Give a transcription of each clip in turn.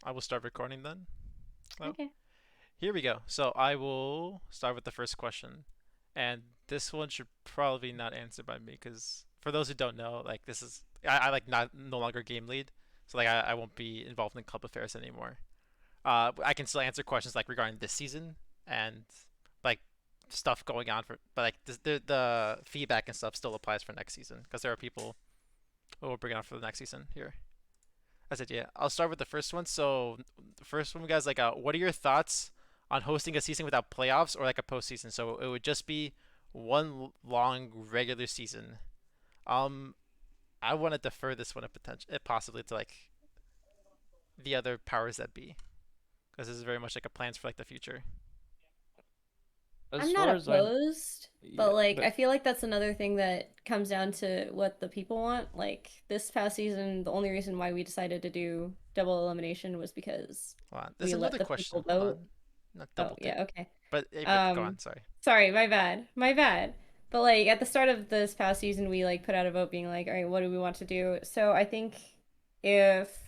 I will start recording then. Oh, Okay. here we go. So I will start with the first question, and this one should probably not answer by me because for those who don't know, like this is I like not no longer game lead, so like I won't be involved in club affairs anymore. I can still answer questions like regarding this season and like stuff going on for, but like the feedback and stuff still applies for next season because there are people who will bring on for the next season here. I said, yeah. I'll start with the first one. So, the first one, guys, like, what are your thoughts on hosting a season without playoffs or like a postseason? So it would just be one long regular season. Um, I want to defer this one, if possibly, to like the other powers that be, because this is very much like a plans for like the future. I'm As not far as I, opposed, yeah, but like but I feel like that's another thing that comes down to what the people want. Like this past season, the only reason why we decided to do double elimination was because Hold on, there's we let another the people question. Hold on, vote. not Oh, double take, yeah, okay. but go on. Sorry. Sorry, my bad. My bad. But like at the start of this past season, we like put out a vote being like, all right, what do we want to do? So I think if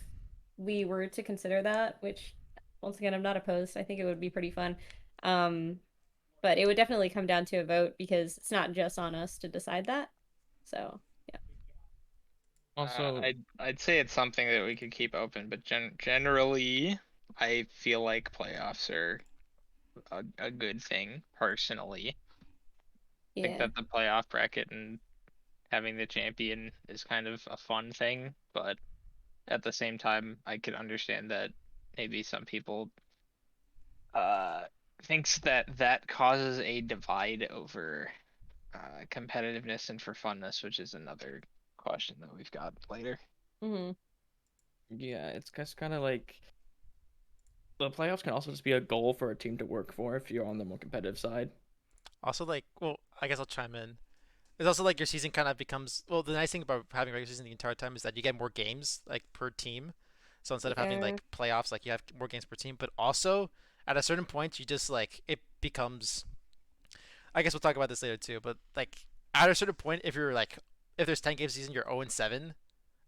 we were to consider that, which once again I'm not opposed, I think it would be pretty fun. Um, but it would definitely come down to a vote because it's not just on us to decide that. So yeah. also, I'd say it's something that we could keep open, but generally, I feel like playoffs are a good thing personally. I think Yeah. that the playoff bracket and having the champion is kind of a fun thing, but at the same time, I could understand that maybe some people uh thinks that that causes a divide over competitiveness and for funness, which is another question that we've got later. Hmm. yeah, it's just kind of like the playoffs can also just be a goal for a team to work for if you're on the more competitive side. Also, like, well, I guess I'll chime in. It's also like your season kind of becomes, well, the nice thing about having regular season the entire time is that you get more games like per team. So instead of having Yeah. like playoffs, like you have more games per team. But also at a certain point, you just like it becomes. I guess we'll talk about this later too. But like at a certain point, if you're like if there's 10 games a season, you're 0-7,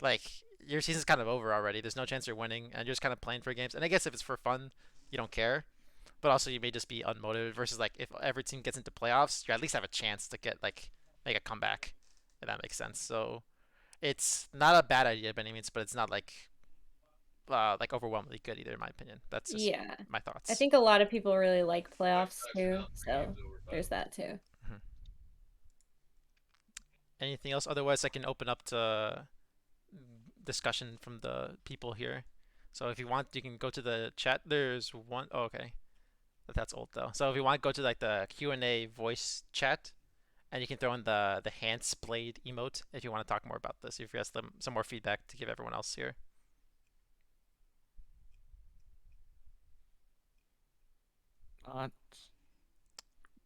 like your season's kind of over already. There's no chance you're winning, and you're just kind of playing for games. And I guess if it's for fun, you don't care. But also you may just be unmotivated versus like if every team gets into playoffs, you at least have a chance to get like make a comeback, if that makes sense. So it's not a bad idea by any means, but it's not like overwhelmingly good either in my opinion. That's just Yeah. my I thoughts. think a lot of people really like playoffs too, so there's that too. Mhm. Anything else? Otherwise, I can open up to discussion from the people here. So if you want, you can go to the chat. There's one. Oh, okay, but that's old though. So if you want, go to like the Q&A voice chat, and you can throw in the hand splayed emote if you want to talk more about this. If you have some more feedback to give everyone else here. Uh, I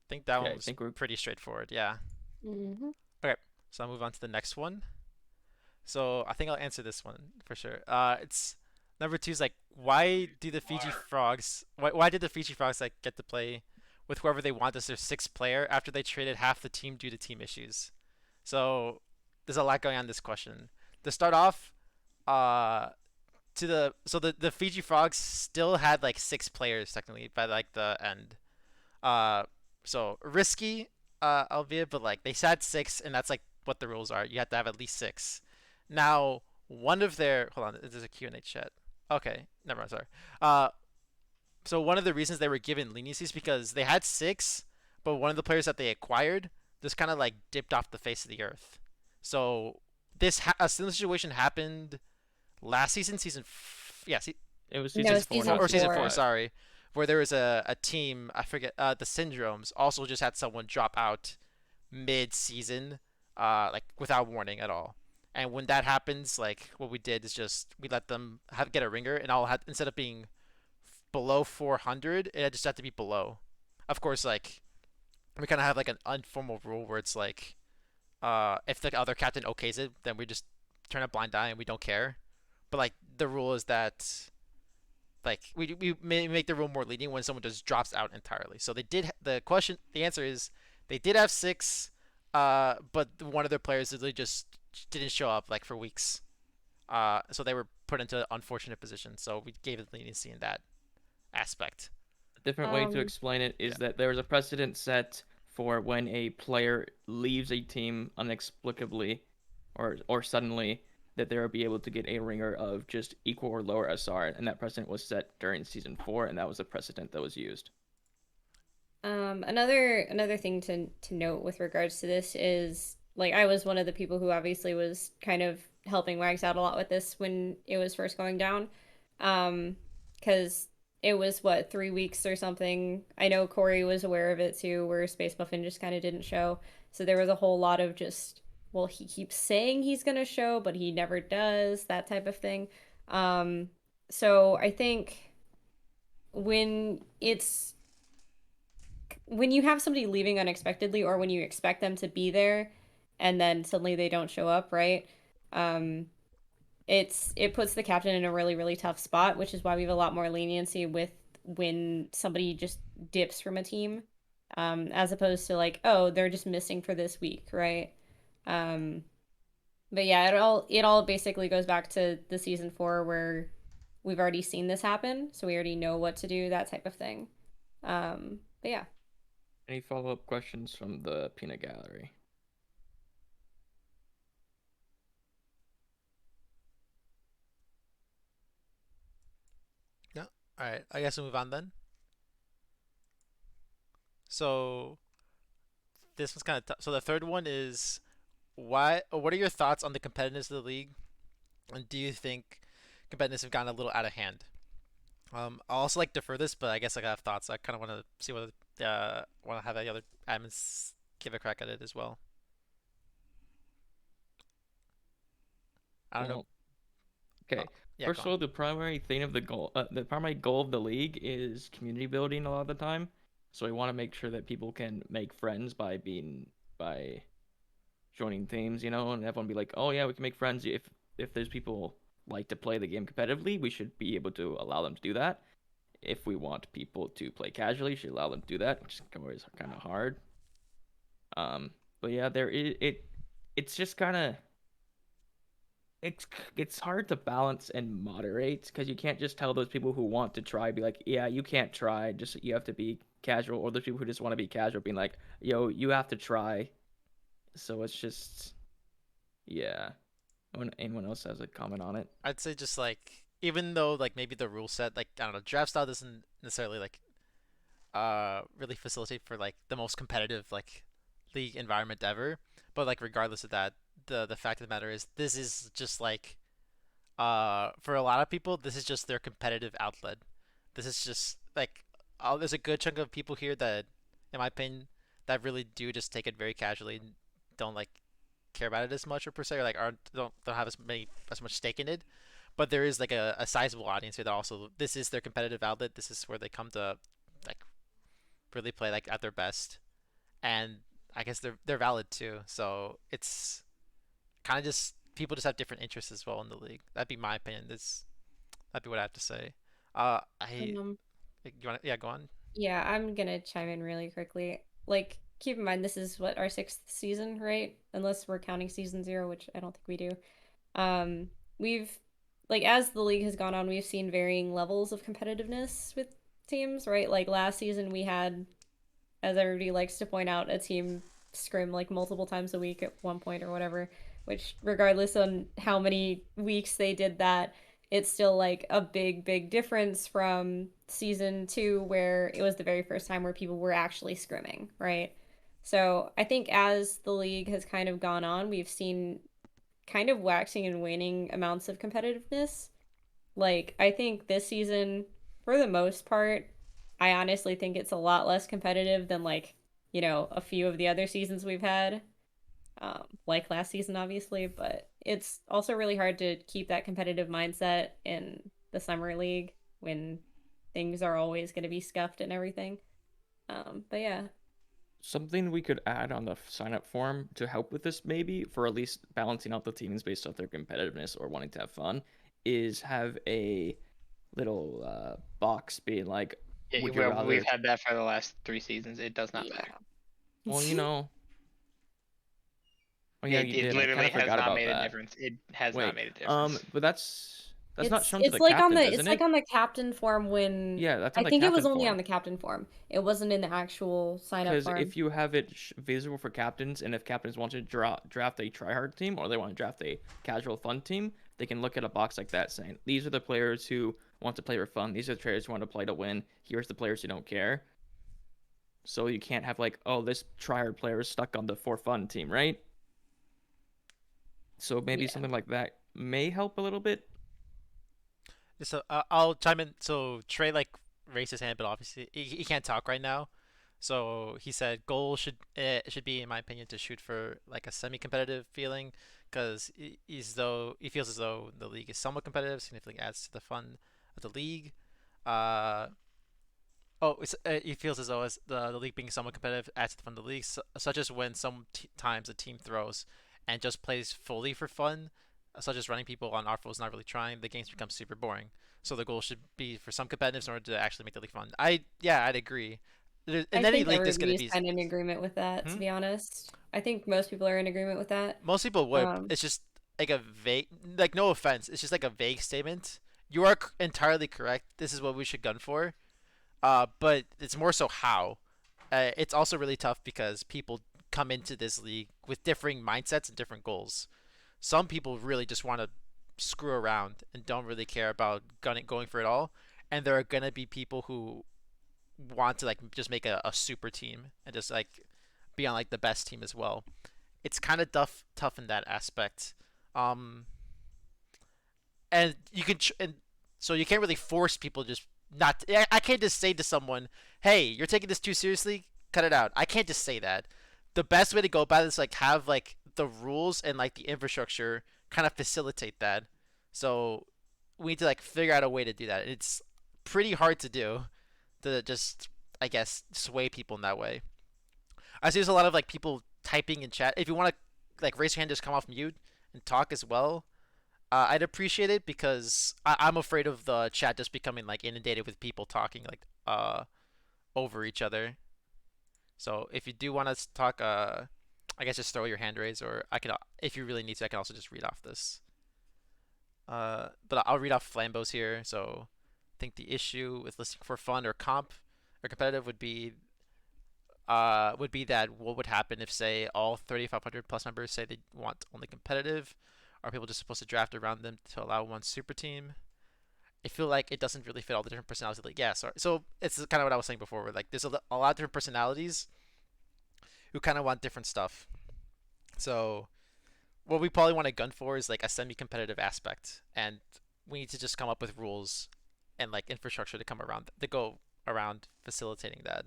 think that yeah, one I was think we're pretty straightforward. Yeah. Hmm. Okay. So I'll move on to the next one. So I think I'll answer this one for sure. It's number two is like why did the Fiji frogs like get to play with whoever they want as their sixth player after they traded half the team due to team issues? So there's a lot going on in this question. To start off, uh, the Fiji frogs still had like six players technically by like the end. Uh, so risky, albeit, but like they said six, and that's like what the rules are. You have to have at least six. Now, one of their hold on, there's a Q&A chat. Okay, never mind. Sorry. Uh, so one of the reasons they were given leniency is because they had six, but one of the players that they acquired just kind of like dipped off the face of the earth. So a similar situation happened last season, yeah, it was No, season it's four, season not or season season four, four. five. sorry, where there was a team, I forget, the Syndromes also just had someone drop out mid-season, like without warning at all. And when that happens, like what we did is just we let them get a ringer, and all had instead of being below 400, it just had to be below. Of course, like we kind of have like an informal rule where it's like, if the other captain okays it, then we just turn a blind eye and we don't care. But like the rule is that like we make the rule more lenient when someone just drops out entirely. So they did the answer is they did have six, but one of their players literally just didn't show up like for weeks. So they were put into an unfortunate position. So we gave it leniency in that aspect. A different way to Um, explain it is Yeah. that there is a precedent set for when a player leaves a team inexplicably or suddenly, that they will be able to get a ringer of just equal or lower SR, and that precedent was set during season 4, and that was the precedent that was used. another thing to note with regards to this is like I was one of the people who obviously was kind of helping Wags out a lot with this when it was first going down. Because it was what 3 weeks or something. I know Corey was aware of it too, where Space Muffin just kind of didn't show. So there was a whole lot of just, well, he keeps saying he's gonna show, but he never does, that type of thing. Um, so I think when it's when you have somebody leaving unexpectedly or when you expect them to be there and then suddenly they don't show up, right? Um, it puts the captain in a really tough spot, which is why we have a lot more leniency with when somebody just dips from a team, as opposed to like, oh, they're just missing for this week, right? Um, but yeah, it all basically goes back to the season 4 where we've already seen this happen, so we already know what to do, that type of thing. But yeah. Any follow-up questions from the peanut gallery? Yeah. All right. I guess we'll move on then. So this one's kind of tough. So the third one is why? What are your thoughts on the competitiveness of the league, and do you think competitiveness have gotten a little out of hand? I'll also like defer this, but I guess I have thoughts. I kind of want to see whether want to have the other admins give a crack at it as well. I don't know. Well, okay. Yeah, go First of on. all, the primary thing of the primary goal of the league is community building a lot of the time. So we want to make sure that people can make friends by joining teams, and everyone be like, oh yeah, we can make friends. If there's people like to play the game competitively, we should be able to allow them to do that. If we want people to play casually, we should allow them to do that, which is always kind of hard. But yeah, there is it. It's just kind of it's hard to balance and moderate because you can't just tell those people who want to try, be like, yeah, you can't try, just you have to be casual, or those people who just want to be casual being like, yo, you have to try. So it's just, yeah. Anyone else has a comment on it? I'd say just like even though like maybe the rule set like I don't know draft style doesn't necessarily like really facilitate for like the most competitive like league environment ever, but like regardless of that, the fact of the matter is this is just like for a lot of people this is just their competitive outlet. This is just like there's a good chunk of people here that, in my opinion, that really do just take it very casually and don't like care about it as much or per se or like aren't don't have as much stake in it. But there is like a sizable audience here that also this is their competitive outlet. This is where they come to like really play like at their best, and I guess they're valid too. So it's kind of just people just have different interests as well in the league. That'd be my opinion. That'd be what I have to say. I Um, you want yeah go on. Yeah, I'm gonna chime in really quickly. Like, keep in mind this is what our sixth season, right? Unless we're counting season 0, which I don't think we do. We've like as the league has gone on, we've seen varying levels of competitiveness with teams, right? Like last season we had, as everybody likes to point out, a team scrim like multiple times a week at one point or whatever, which regardless on how many weeks they did that, it's still like a big difference from season 2 where it was the very first time where people were actually scrimming, right? So I think as the league has kind of gone on, we've seen kind of waxing and waning amounts of competitiveness. Like, I think this season, for the most part, I honestly think it's a lot less competitive than, like, a few of the other seasons we've had. Like last season, obviously, but it's also really hard to keep that competitive mindset in the summer league when things are always going to be scuffed and everything. But yeah. Something we could add on the sign up form to help with this, maybe for at least balancing out the teams based off their competitiveness or wanting to have fun, is have a little box being like, Yeah, would you well, we've rather? had that for the last 3 seasons. It does not matter. Yeah. Well, oh yeah, It, you it did. I kind literally of has forgot not about made a that. difference. It has not Wait, made a difference. but That's not shown to It's the like on captains, the isn't it's like it? on the captain form when Yeah, that's on I the think it was captain only on form. the captain form. It wasn't in the actual sign up Because form. if you have it visible for captains, and if captains want to draft a tryhard team or they want to draft a casual fun team, they can look at a box like that saying, these are the players who want to play for fun. These are the players who want to play to win. Here's the players who don't care. So you can't have like, oh, this tryhard player is stuck on the for fun team, right? So maybe Yeah. something like that may help a little bit. So I'll chime in. So Trey like raised his hand, but obviously he can't talk right now. So he said goal should be, in my opinion, to shoot for like a semi-competitive feeling, because he feels as though the league is somewhat competitive, significantly adds to the fun of the league. Uh, he feels as though as the league being somewhat competitive adds to the fun of the league, such as when sometimes a team throws and just plays fully for fun, such as running people on RFOs not really trying, the games become super boring. So the goal should be for some competitiveness in order to actually make the league fun. I'd agree. In I any think league, there's gonna everybody's be. kind of in agreement with that, to Hmm? be honest. I think most people are in agreement with that. Most people would. Um, It's just like a vague, like no offense, it's just like a vague statement. You are entirely correct. This is what we should gun for. But it's more so how. It's also really tough because people come into this league with differing mindsets and different goals. Some people really just want to screw around and don't really care about going for it all, and there are gonna be people who want to like just make a super team and just like be on like the best team as well. It's kind of tough in that aspect. Um, and you can and so you can't really force people to just not. I can't just say to someone, "Hey, you're taking this too seriously. Cut it out." I can't just say that. The best way to go about it is like have like the rules and like the infrastructure kind of facilitate that. So we need to like figure out a way to do that. It's pretty hard to do to just, I guess, sway people in that way. I see there's a lot of like people typing in chat. If you want to like raise your hand, just come off mute and talk as well. I'd appreciate it because I'm afraid of the chat just becoming like inundated with people talking like over each other. So if you do want to talk, I guess just throw your hand raise, or I can, if you really need to, I can also just read off this. But I'll read off Flambeau's here. So I think the issue with listing for fun or comp or competitive would be that what would happen if, say, all 3,500 plus members say they want only competitive? Are people just supposed to draft around them to allow one super team? I feel like it doesn't really fit all the different personalities of the league. Yeah, sorry. So it's kind of what I was saying before, where like there's a lot of different personalities who kind of want different stuff. So what we probably want to gun for is like a semi-competitive aspect, and we need to just come up with rules and like infrastructure to come around to go around facilitating that.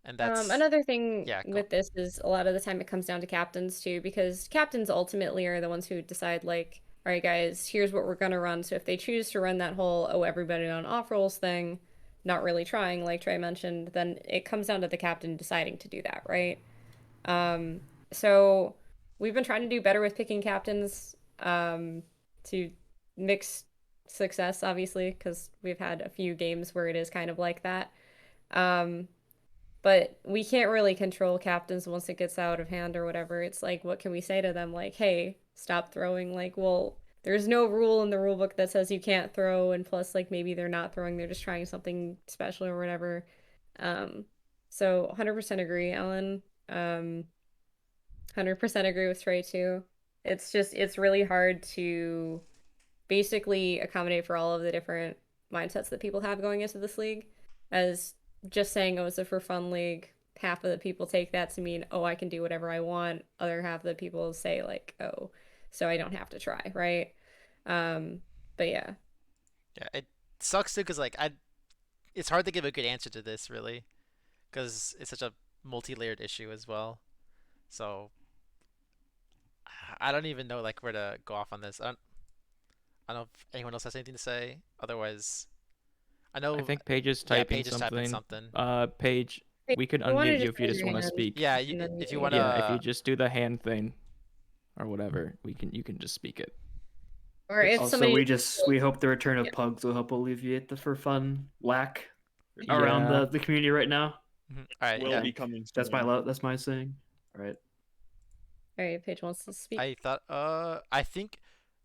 And that's Another thing yeah, go. with this is a lot of the time it comes down to captains too, because captains ultimately are the ones who decide like, all right, guys, here's what we're gonna run. So if they choose to run that whole everybody on off rolls thing, not really trying, like Trey mentioned, then it comes down to the captain deciding to do that, right? Um, so we've been trying to do better with picking captains, to mix success, obviously, because we've had a few games where it is kind of like that. Um, but we can't really control captains once it gets out of hand or whatever. It's like, what can we say to them? Like, hey, stop throwing. Like, well, there's no rule in the rule book that says you can't throw, and plus, like, maybe they're not throwing, they're just trying something special or whatever. Um, so 100% agree, Ellen. 100% agree with Trey too. It's really hard to basically accommodate for all of the different mindsets that people have going into this league. As just saying, oh, it's a for fun league, half of the people take that to mean, oh, I can do whatever I want. Other half of the people say, like, oh, so I don't have to try, right? Um, but yeah. Yeah, it sucks too because like it's hard to give a good answer to this really because it's such a multi-layered issue as well. So I don't even know like where to go off on this. I don't know if anyone else has anything to say. Otherwise, I I know. think Paige is Yeah, typing Paige is typing something. something. Paige, Hey, we could you want to unmute you just if you raise just your want to hand, speak. Yeah, and then if you you wanna. Yeah, if you just do the hand thing or whatever, you can just speak it. or if Also, somebody we hope the return of yeah. pugs will help alleviate the for fun lack around Yeah. the community right now. All right, Will yeah. be coming That's soon. that's my saying. All right. All right, Paige wants to speak. I thought. I think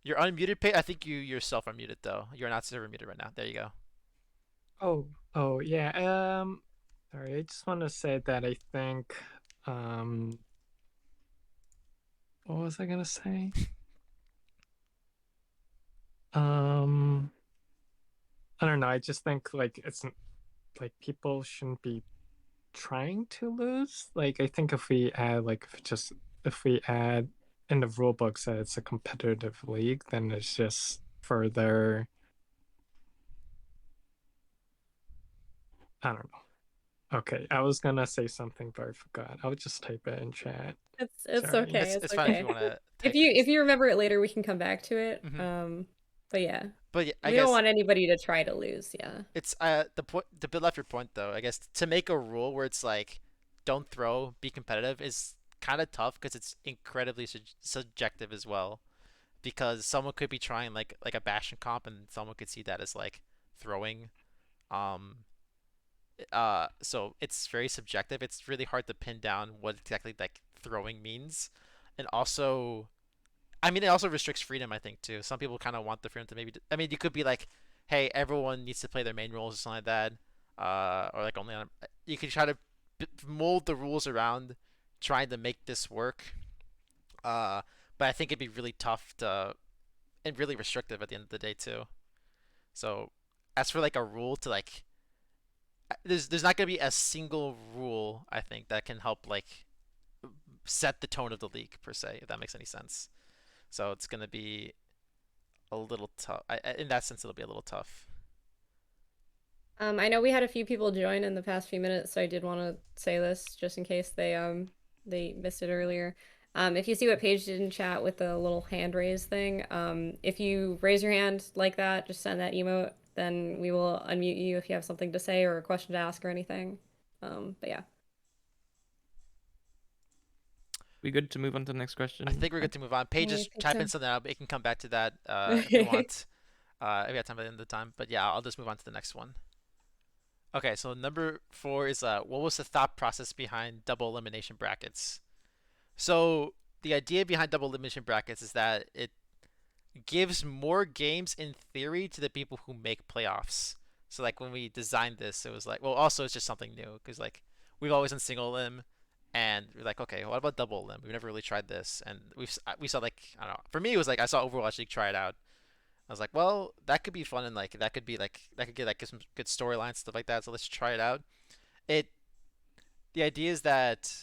You're unmuted, Pate. I think you yourself are muted though. You're not server muted right now. There you go. Oh, yeah. Sorry, I just want to say that I think, um, what was I gonna say? Um, I don't know. I just think like it's like people shouldn't be trying to lose. Like I think if we add if we add in the rule books that it's a competitive league, then it's just further. I don't know. Okay, I was gonna say something, but I forgot. I'll just type it in chat. It's Sorry. okay. It's It's it's fine if okay. you want to If type. you remember it later, we can come back to it. Hmm. But yeah, But yeah, I we don't guess want anybody to try to lose. Yeah. it's the point to build off your point though. I guess to make a rule where it's like don't throw, be competitive is kind of tough because it's incredibly subjective as well. Because someone could be trying like a Bastion comp and someone could see that as like throwing. Um, so it's very subjective. It's really hard to pin down what exactly like throwing means, and also, I mean, it also restricts freedom. I think too. Some people kind of want the freedom to maybe. I mean, you could be like, hey, everyone needs to play their main roles or something like that, or like only on. You could try to mold the rules around trying to make this work. Uh, but I think it'd be really tough to and really restrictive at the end of the day too. So, as for like a rule to like there's not gonna be a single rule I think that can help like set the tone of the league per se, if that makes any sense. So it's gonna be a little tough. In that sense, it'll be a little tough. I know we had a few people join in the past few minutes, so I did want to say this just in case they missed it earlier. If you see what Paige did in chat with the little hand raise thing, if you raise your hand like that, just send that emote, then we will unmute you if you have something to say or a question to ask or anything. But yeah. We good to move on to the next I question? think we're good to move on. Paige, Yeah, I just think type so. in something out, but you can come back to that if you want. If you have time at the end of the time. But yeah, I'll just move on to the next one. Okay, so number 4 is what was the thought process behind double elimination brackets? So the idea behind double elimination brackets is that it gives more games in theory to the people who make playoffs. So like when we designed this, it was like, well, also it's just something new because like we've always done single limb, and we're like, okay, what about double limb? We've never really tried this, and we saw like I don't know. For me, it was like I saw Overwatch League try it out. I was like, well, that could be fun and like that could get like some good storylines stuff like that. So let's try it out. It The idea is that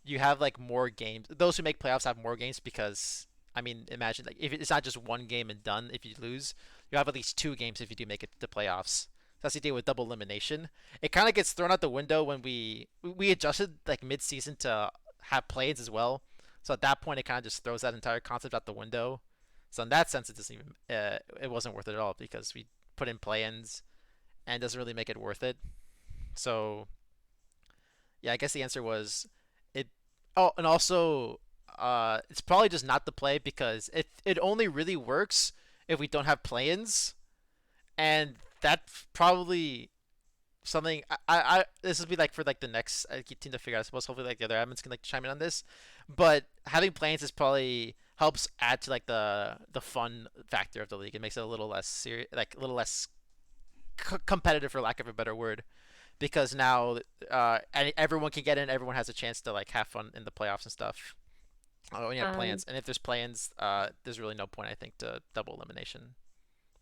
you have like more games. Those who make playoffs have more games because I mean, imagine like if it's not just one game and done. If you lose, you have at least 2 games if you do make it to playoffs. That's the idea with double elimination. It kind of gets thrown out the window when we adjusted like mid-season to have plays as well. So at that point, it kind of just throws that entire concept out the window. So in that sense, it doesn't even it wasn't worth it at all because we put in play-ins and it doesn't really make it worth it. So yeah, I guess the answer was it. Oh, and also, it's probably just not the play because it only really works if we don't have play-ins, and that's probably something this would be like for like the next team to figure out. I suppose hopefully like the other admins can like chime in on this, but having play-ins is probably helps add to like the fun factor of the league. It makes it a little less serious, like a little less competitive for lack of a better word because now everyone can get in. Everyone has a chance to like have fun in the playoffs and stuff. When you have Um, plans, and if there's plans, there's really no point I think to double elimination.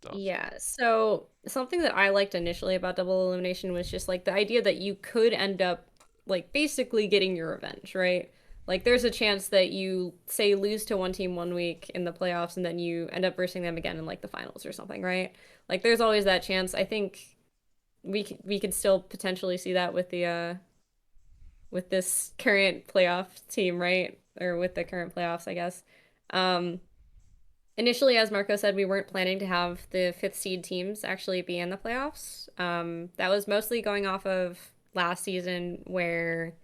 So Yeah, so something that I liked initially about double elimination was just like the idea that you could end up like basically getting your revenge, right? Like there's a chance that you say lose to one team one week in the playoffs and then you end up versing them again in like the finals or something, right? Like there's always that chance. I think we could still potentially see that with this current playoff team, right? Or with the current playoffs, I guess. Um Initially, as Marco said, we weren't planning to have the fifth seed teams actually be in the playoffs. That was mostly going off of last season, where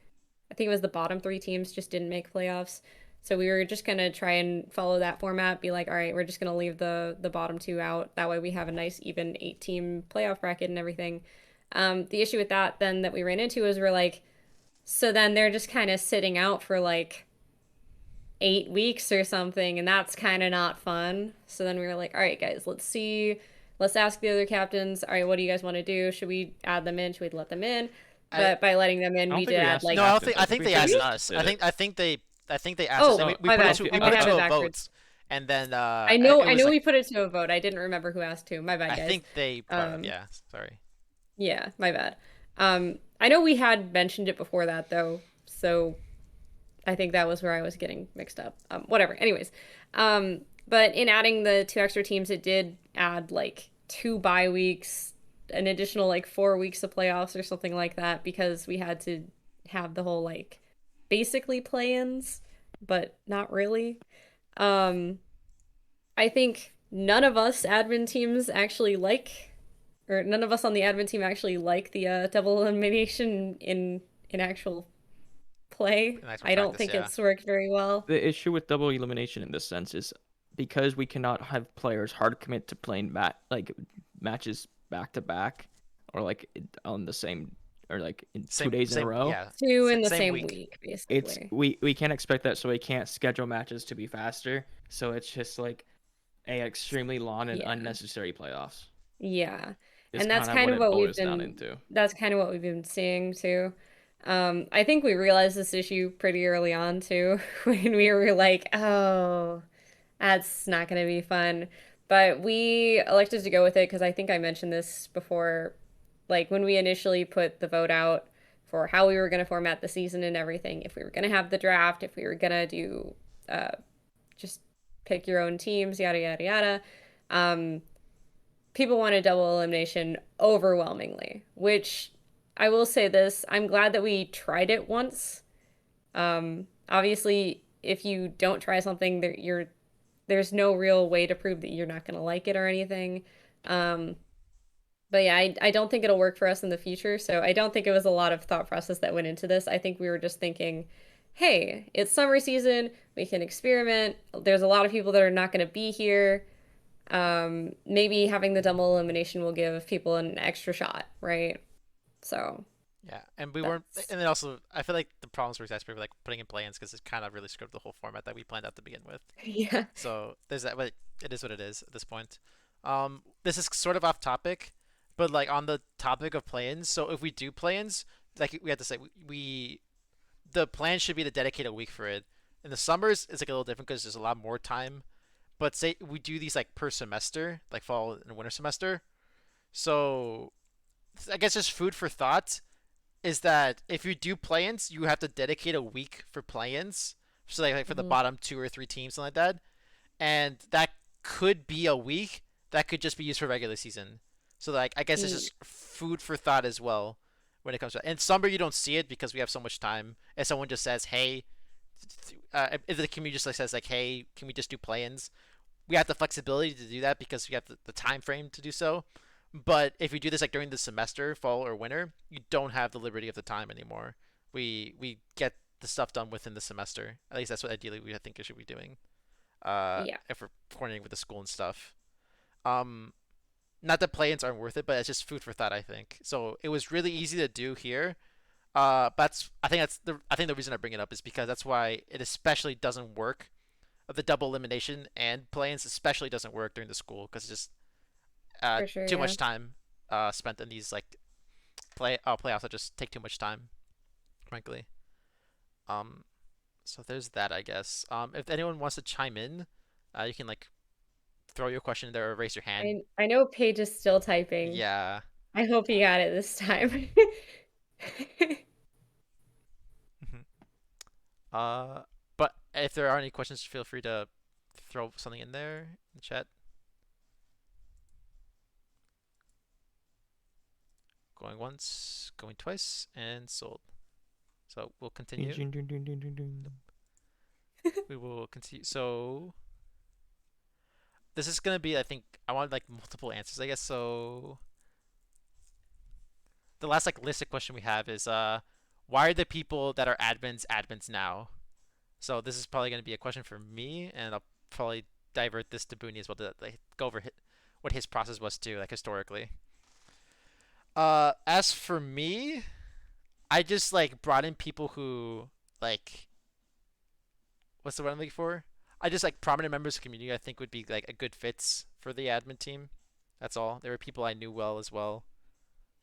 I think it was the bottom 3 teams just didn't make playoffs. So we were just gonna try and follow that format, be like, all right, we're just gonna leave the bottom 2 out. That way we have a nice even 8-team playoff bracket and everything. The issue with that then that we ran into is we're like, so then they're just kind of sitting out for like 8 weeks or something, and that's kind of not fun. So then we were like, all right, guys, let's ask the other captains, all right, what do you guys want to do? Should we add them in? Should we let them in? I But by letting them I in, don't we think did we add asked the like, no, I don't captains. think. I think they pretty asked sure us. we did it. I think they asked us. oh, And we my put bad. it to Okay, we I put it have to it a backwards. vote, and then I know, it I was know like we put it to a vote. I didn't remember who asked who. My bad, I guys. think they brought Um, yeah. Sorry. yeah, my bad. I know we had mentioned it before that though, so I think that was where I was getting mixed up. Whatever. Anyways, but in adding the 2 extra teams, it did add like 2 bye weeks, an additional like 4 weeks of playoffs or something like that, because we had to have the whole like basically play-ins, but not really. Um, I think none of us admin teams actually like, or none of us on the admin team actually like the double elimination in actual play. In actual I don't practice, think yeah. it's worked very well. The issue with double elimination in this sense is because we cannot have players hard commit to playing matches back to back, or like on the same, or like in 2 days in a Same row. yeah. Two in the Same same week. week, It's basically. we can't expect that, so we can't schedule matches to be faster. So it's just like a extremely long and Yeah. unnecessary playoffs. Yeah. Is And that's kind of kind what of it what we've boils down been into. that's kind of what we've been seeing too. I think we realized this issue pretty early on too, when we were like, oh, that's not going to be fun. But we elected to go with it because I think I mentioned this before. Like when we initially put the vote out for how we were going to format the season and everything, if we were going to have the draft, if we were going to do just pick your own teams, yada, yada, yada. Um, People wanted double elimination overwhelmingly, which I will say this, I'm glad that we tried it once. Obviously, if you don't try something, there's no real way to prove that you're not going to like it or anything. Um, but yeah, I don't think it'll work for us in the future. So I don't think it was a lot of thought process that went into this. I think we were just thinking, hey, it's summer season. We can experiment. There's a lot of people that are not going to be here. Maybe having the double elimination will give people an extra shot, right? So Yeah, and we weren't, that's and then also I feel like the problems were exacerbated like putting in play-ins because it kind of really screwed up the whole format that we planned out to begin with. yeah. So there's that, but it is what it is at this point. This is sort of off topic, but like on the topic of play-ins. So if we do play-ins, like we have to say we the plan should be to dedicate a week for it. In the summers, it's like a little different because there's a lot more time. But say we do these like per semester, like fall and winter semester. So I guess just food for thought is that if you do play-ins, you have to dedicate a week for play-ins. So like for the Mhm. bottom 2 or 3 teams, something like that, and that could be a week that could just be used for regular season. So like I guess it's Mm, just food for thought as well when it comes to that. In summer you don't see it because we have so much time. If someone just says, "Hey," if the community just like says like, "Hey, can we just do play-ins?" We have the flexibility to do that because we have the time frame to do so. But if you do this like during the semester, fall or winter, you don't have the liberty of the time anymore. We get the stuff done within the semester. At least that's what ideally we I think it should be doing. yeah. If we're coordinating with the school and stuff. Um, Not that play-ins aren't worth it, but it's just food for thought. I think so. It was really easy to do here. But I think the reason I bring it up is because that's why it especially doesn't work. Of the double elimination and play-ins especially doesn't work during the school because it's just For sure, too yeah. much time spent in these like playoffs that just take too much time, frankly. Um, so there's that, I guess. If anyone wants to chime in, you can like throw your question in there or raise your hand. I know Paige is still typing. Yeah. I hope he got it this time. uh, but if there are any questions, feel free to throw something in there in the chat. Going once, going twice, and sold. So we'll continue. We will continue. So this is gonna be, I think, I want like multiple answers, I guess. So the last like listed question we have is why are the people that are admins now? So this is probably gonna be a question for me, and I'll probably divert this to Booney as well to like go over what his process was too, like historically. As for me, I just like brought in people who like what's the word I'm looking for? I just like prominent members of the community I think would be like a good fits for the admin team. That's all. There were people I knew well as well.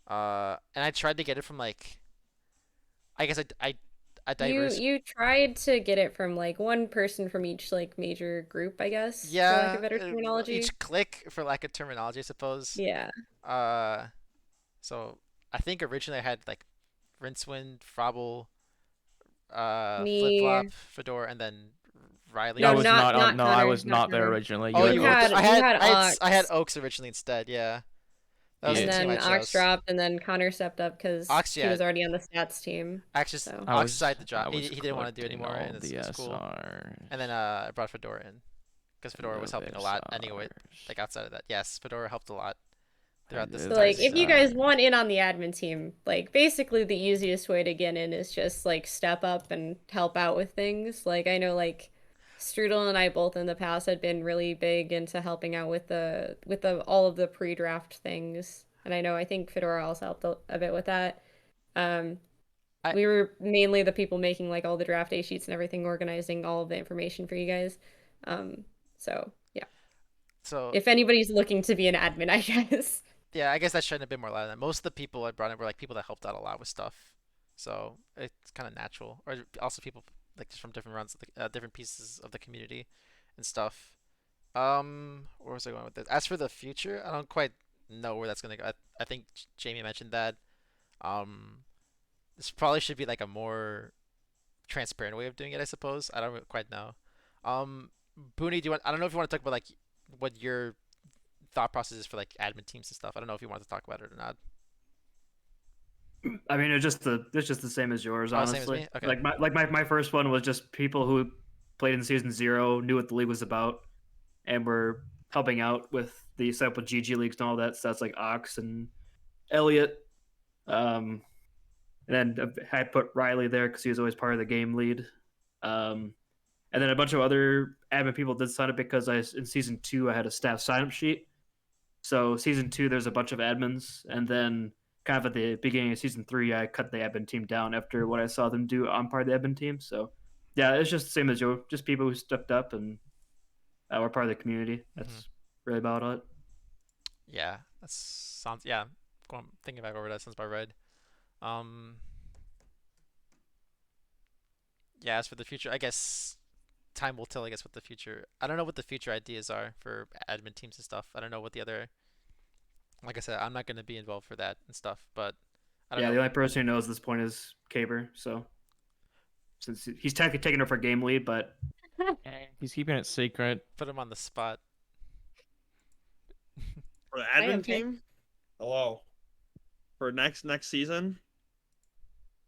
And I tried to get it from like I guess a You diverse. you tried to get it from like one person from each like major group, I guess, for lack of Yeah, better terminology. each click for lack of terminology, I suppose. Yeah. Uh, so I think originally I had like Rincewind, Frobble, FlipFlop, Me. Fedora, and then Riley. I No, was not not on. not No, I Connor, was not not there Connor. originally. Oh, You had You Oaks. had you had I had Ox, Oaks originally instead. Yeah, that was Yeah. the and team I then Ox chose. dropped, and then Connor stepped up because Ox, he yeah, was already on the stats team. Ox So I Ox was decided to drop. I was He didn't want to do it collecting anymore, all and the it's cool. SRs. And then I brought Fedora in because I Fedora was love helping a lot anyway. SRs. Like outside of that, yes, Fedora helped a lot I throughout this love So entire like if you season. guys SRs. want in on the admin team, like basically the easiest way to get in is just like step up and help out with things. Like I know like Strudel and I both in the past had been really big into helping out with the all of the pre-draft things. And I think Fedora also helped a bit with that. Um I we were mainly the people making like all the draft day sheets and everything, organizing all of the information for you guys. Um so yeah. so If anybody's looking to be an admin, I guess. yeah, I guess that shouldn't have been more loud than that. Most of the people I brought in were like people that helped out a lot with stuff, so it's kind of natural. Or also people like just from different runs, of different pieces of the community, and stuff. Where was I going with this? As for the future, I don't quite know where that's gonna go. I think Jamie mentioned that. Um, this probably should be like a more transparent way of doing it, I suppose. I don't quite know. Um, Booney, do you want? I don't know if you want to talk about like what your thought process is for like admin teams and stuff. I don't know if you want to talk about it or not. I mean, it's just the same as yours, Oh, same as honestly. me? Okay. My first one was just people who played in season 0, knew what the league was about, and were helping out with the setup with GG leagues and all that. So that's like Ox and Elliot. Um, and then I put Riley there because he was always part of the game lead. Um, and then a bunch of other admin people did sign up because in season 2 I had a staff sign up sheet. So season 2 there's a bunch of admins, and then kind of at the beginning of season 3 I cut the admin team down after what I saw them do on part of the admin team. So yeah, it's just the same as you, just people who stepped up and were part of the community. That's really about it. Yeah, that sounds. Yeah, thinking back over that sounds about right. Um, yeah. As for the future, I guess time will tell. I guess what the future. I don't know what the future ideas are for admin teams and stuff. I don't know what the other. Like I said, I'm not gonna be involved for that and stuff. But I don't Yeah, the know. only person who knows at this point is Caber. So since he's technically taking over game lead, but He's keeping it secret. Put him on the spot. For the I am admin team, hello. For next season,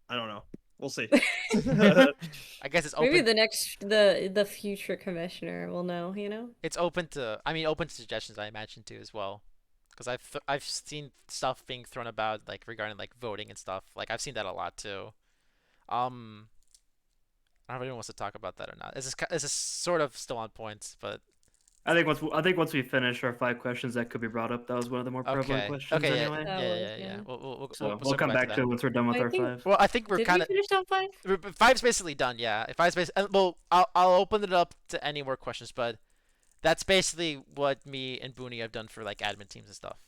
I don't know. We'll see. I guess it's Maybe open. the next the future commissioner will know, you know? It's open to. I mean, open to suggestions. I imagine too as well. Because I've seen stuff being thrown about like regarding like voting and stuff. Like I've seen that a lot too. Um, I don't know if anyone wants to talk about that or not. This is sort of still on point, but I think once we finish our 5 questions, that could be brought up. That was one of the more prevalent okay, questions okay, yeah, anyway. That yeah, was, yeah, yeah. yeah. So We'll we'll circle come back to back that. to it once we're done with I our think- 5. Well, I think we're Did kind we of finish top 5? five's basically done. Yeah, if five's basically well, I'll open it up to any more questions, but that's basically what me and Booney have done for like admin teams and stuff.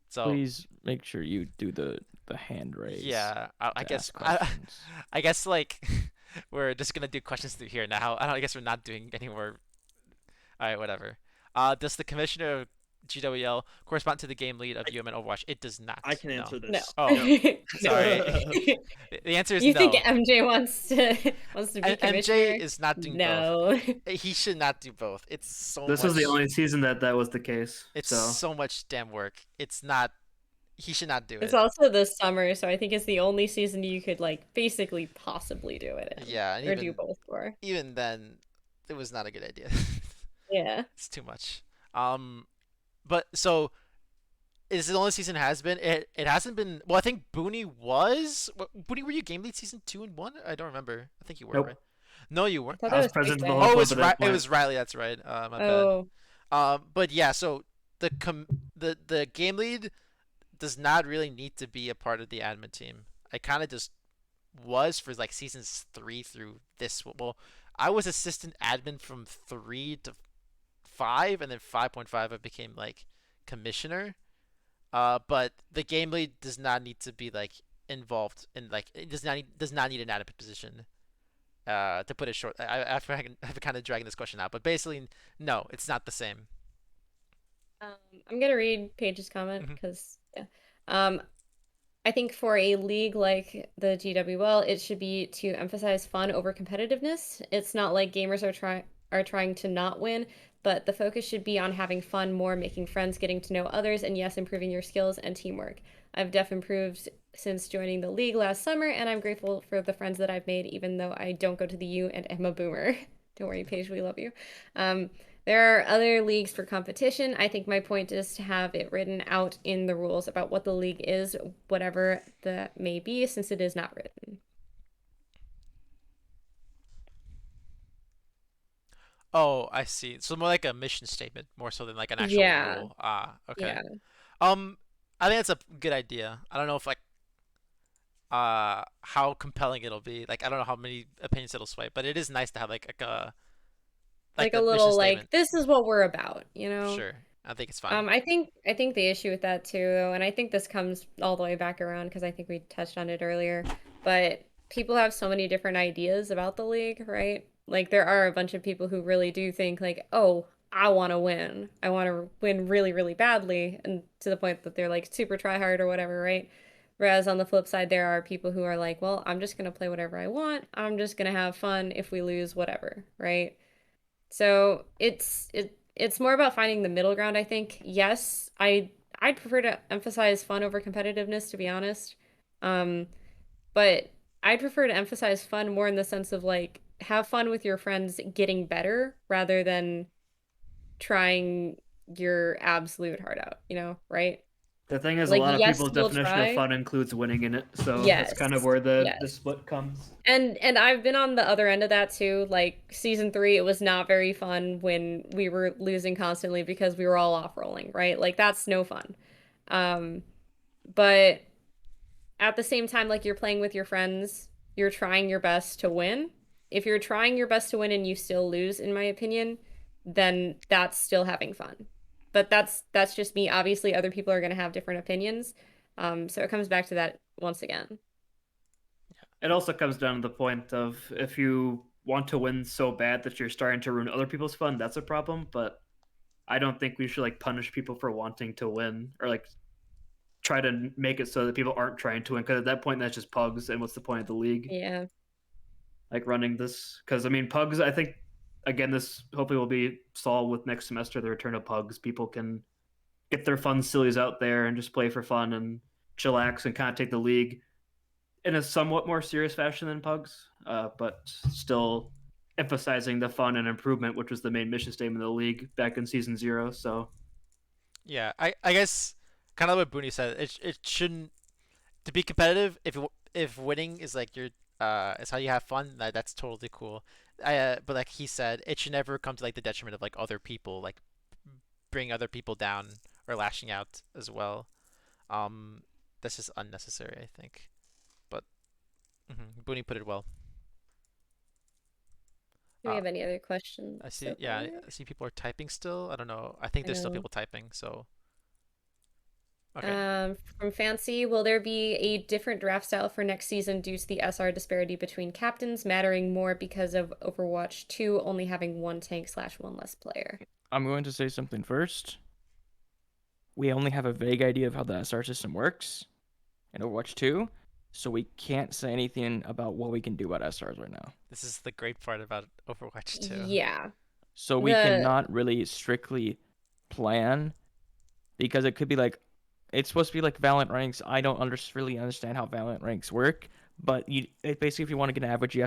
So Please make sure you do the hand raise. yeah, I to guess ask questions. I guess like we're just gonna do questions through here now. I guess we're not doing any more. All right, whatever. Does the commissioner of GWL correspond to the game lead of UM and Overwatch? It does not. I can No. answer No. this. Oh, No. sorry. The answer is You no. think MJ wants to be commissioner? MJ is not doing both. No. He should not do both. It's so This much. was the only season that was the case. It's So so much damn work. It's not. He should not do It's it. also the summer, so I think it's the only season you could like basically possibly do it in. Yeah, and Or do both for. even then, it was not a good idea. Yeah. It's too much. But so is the only season has been it hasn't been well I think Booney was Booney, were you game lead season 2 and 1? I don't remember. I think you were, Nope. right? No, you weren't. I thought I that was president of the Big whole Oh, Bang. it was at that it point. was Riley, that's right. My bad. Oh. But yeah, so the game lead does not really need to be a part of the admin team. I kind of just was for like seasons 3 through this. Well, I was assistant admin from 3 to 5, and then 5.5 I became like commissioner. But the game lead does not need to be like involved in like it does not need an admin position. To put it short, I've kind of dragging this question out, but basically, no, it's not the same. Um, I'm gonna read Paige's comment Mhm. because yeah. I think for a league like the GWL, it should be to emphasize fun over competitiveness. It's not like gamers are trying to not win, but the focus should be on having fun more, making friends, getting to know others, and yes, improving your skills and teamwork. I've def improved since joining the league last summer, and I'm grateful for the friends that I've made, even though I don't go to the U and am a boomer. Don't worry, Paige, we love you. Um, there are other leagues for competition. I think my point is to have it written out in the rules about what the league is, whatever that may be, since it is not written. Oh, I see. So more like a mission statement, more so than like an actual Yeah, rule. Ah, okay. yeah. Um, I think that's a good idea. I don't know if like how compelling it'll be. Like I don't know how many opinions it'll sway, but it is nice to have like Like a the mission little statement. like this is what we're about, you know? Sure, I think it's fine. I think the issue with that too, though, and I think this comes all the way back around because I think we touched on it earlier, but people have so many different ideas about the league, right? Like there are a bunch of people who really do think like, "Oh, I want to win. I want to win really, really badly," and to the point that they're like super try hard or whatever, right? Whereas on the flip side, there are people who are like, "Well, I'm just gonna play whatever I want. I'm just gonna have fun. If we lose, whatever," right? So it's more about finding the middle ground, I think. Yes, I'd prefer to emphasize fun over competitiveness, to be honest. Um, but I'd prefer to emphasize fun more in the sense of like have fun with your friends getting better rather than trying your absolute heart out, right? The thing is, a Like lot of yes, people's we'll definition of try. fun includes winning in it, so that's kind of Yes. where the Yes. split comes. And I've been on the other end of that too. Like season 3, it was not very fun when we were losing constantly because we were all off rolling, right? Like that's no fun. Um, but at the same time, like you're playing with your friends, you're trying your best to win. If you're trying your best to win and you still lose, in my opinion, then that's still having fun. But that's just me. Obviously, other people are gonna have different opinions. So it comes back to that once again. It also comes down to the point of if you want to win so bad that you're starting to ruin other people's fun, that's a problem. But I don't think we should like punish people for wanting to win or like try to make it so that people aren't trying to win. Because at that point, that's just pugs. And what's the point of the league? Yeah. Like running this? Because I mean, pugs. I think again, this hopefully will be solved with next semester. The return of pugs. People can get their fun sillies out there and just play for fun and chillax and kind of take the league in a somewhat more serious fashion than pugs, but still emphasizing the fun and improvement, which was the main mission statement of the league back in season 0. So Yeah, I guess kind of what Booney said. It shouldn't to be competitive. If winning is like your is how you have fun, that's totally cool. But like he said, it should never come to like the detriment of like other people, like bring other people down or lashing out as well. Um, that's just unnecessary, I think. But Booney put it well. Do we Uh, have any other questions I see. so Yeah, far? I see people are typing still. I don't know. I think I there's still know. people typing. So okay. From Fancy, will there be a different draft style for next season due to the SR disparity between captains mattering more because of Overwatch 2 only having one tank / one less player? I'm going to say something first. We only have a vague idea of how the SR system works in Overwatch 2, so we can't say anything about what we can do about SRs right now. This is the great part about Overwatch 2. Yeah. So we The cannot really strictly plan because it could be like it's supposed to be like Valorant ranks. I don't really understand how Valorant ranks work, but basically if you want to get an average,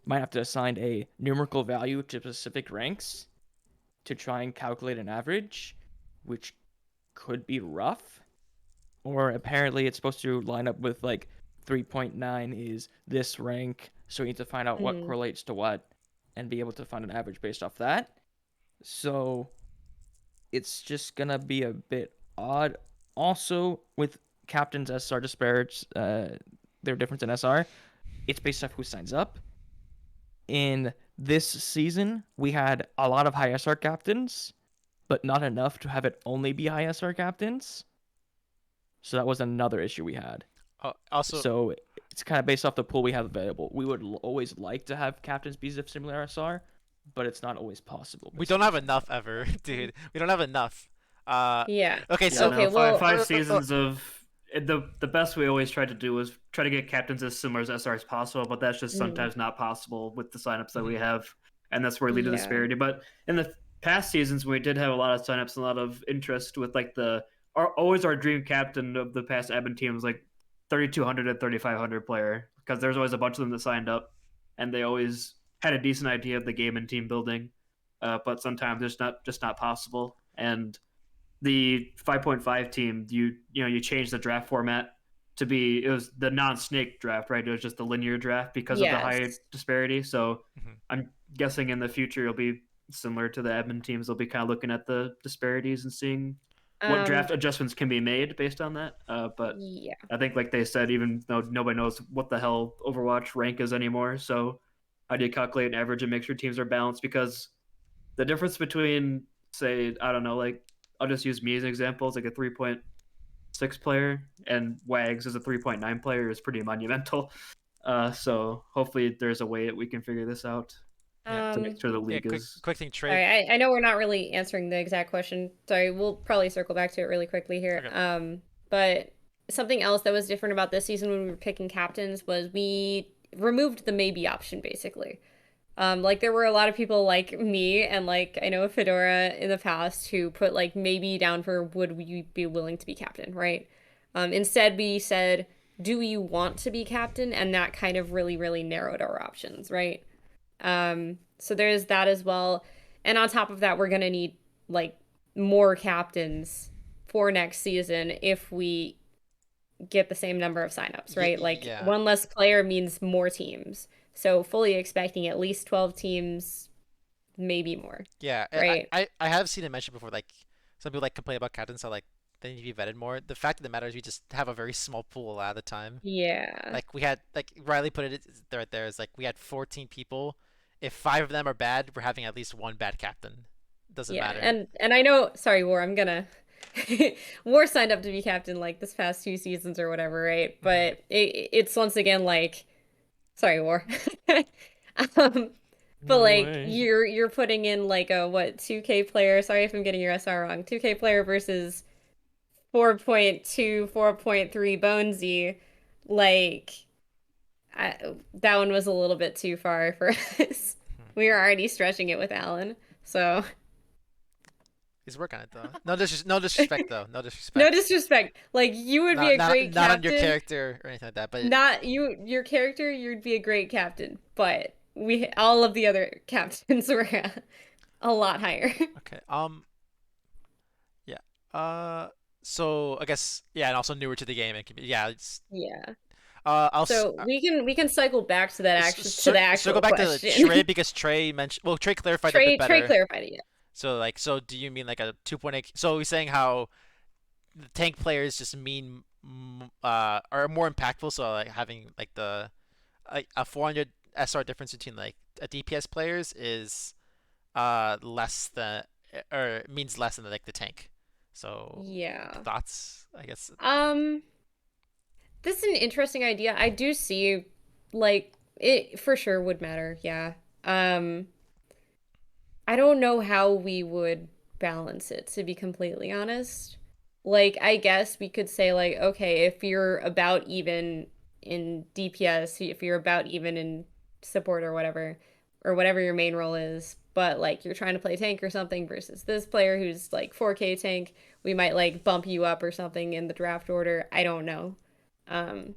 might have to assign a numerical value to specific ranks to try and calculate an average, which could be rough. Or apparently it's supposed to line up with like 3.9 is this rank, so you need to find out what mm, correlates to what and be able to find an average based off that. So it's just gonna be a bit odd. Also, with captains SR disparates, their difference in SR, it's based off who signs up. In this season we had a lot of high SR captains, but not enough to have it only be high SR captains. So that was another issue we had. Also, So it's kind of based off the pool we have available. We would always like to have captains be of similar SR, but it's not always possible. we don't have enough ever, dude. We don't have enough. Yeah. Okay, Yeah, so Okay, no, well- five seasons of the best we always tried to do was try to get captains as similar as SR as possible, but that's just Mhm. sometimes not possible with the signups that we Mhm. have, and that's where we lead to Yeah. disparity. But in the past seasons, we did have a lot of signups and a lot of interest with like always our dream captain of the past admin team was like 3,200 and 3,500 player, because there's always a bunch of them that signed up, and they always had a decent idea of the game and team building, but sometimes it's just not possible. And the 5.5 team, you changed the draft format to be, it was the non-snake draft, right? It was just the linear draft because of the high Yes. disparity. So Mhm. I'm guessing in the future it'll be similar to the admin teams. They'll be kind of looking at the disparities and seeing what draft adjustments can be made based on that. But Yeah. I think, like they said, even though nobody knows what the hell Overwatch rank is anymore, so how do you calculate an average and make sure teams are balanced? Because the difference between, say, I don't know, like I'll just use me as an example, it's like a 3.6 player, and Wags as a 3.9 player is pretty monumental. So hopefully there's a way that we can figure this out Yeah. to make sure the Yeah, league is. quick thing, Trey. Sorry, I know we're not really answering the exact question. Sorry, we'll probably circle back to it really quickly here. Okay. But something else that was different about this season when we were picking captains was we removed the maybe option, basically. Like there were a lot of people like me and like I know Fedora in the past who put like maybe down for would you be willing to be captain, right? Instead we said, do you want to be captain? And that kind of really, really narrowed our options, right? So there's that as well. And on top of that, we're gonna need like more captains for next season if we get the same number of signups, right? Like Yeah. one less player means more teams. So fully expecting at least 12 teams, maybe more. Yeah, Right. I have seen it mentioned before. Like some people like complain about captains, so like they need to be vetted more. The fact of the matter is we just have a very small pool a lot of the time. Yeah. Like we had, like Riley put it right there, is like we had 14 people. If 5 of them are bad, we're having at least one bad captain. Doesn't Yeah. matter. And I know, sorry, War, I'm gonna War signed up to be captain like this past 2 seasons or whatever, right? But it's once again like sorry, War. um But No like way. you're putting in like a what 2K player, sorry if I'm getting your SR wrong, 2K player versus 4.2, 4.3 Bonesy, like that one was a little bit too far for us. We were already stretching it with Alan, so He's working on it though. No disrespect though. No disrespect. no disrespect. Like you would be a great not on captain. your character or anything like that, but Not you, your character. You'd be a great captain, but we all of the other captains were a lot higher. okay. Yeah. So I guess yeah, and also newer to the game. It can be yeah. It's Yeah. I'll So we can cycle back to that actual to the actual circle back question. to Trey because Trey mentioned. Well, Trey clarified it a bit better. Trey clarified it. Yeah. So like, so do you mean like a 2.8? So he's saying how the tank players just mean are more impactful. So like having like the like a 400 SR difference between like a DPS players is less than or means less than like the tank. So Yeah. thoughts, I guess. This is an interesting idea. I do see, like, it for sure would matter. Yeah. I don't know how we would balance it, to be completely honest. Like, I guess we could say, like, okay, if you're about even in DPS, if you're about even in support or whatever your main role is, but like you're trying to play tank or something versus this player who's like 4K tank, we might like bump you up or something in the draft order. I don't know. Um,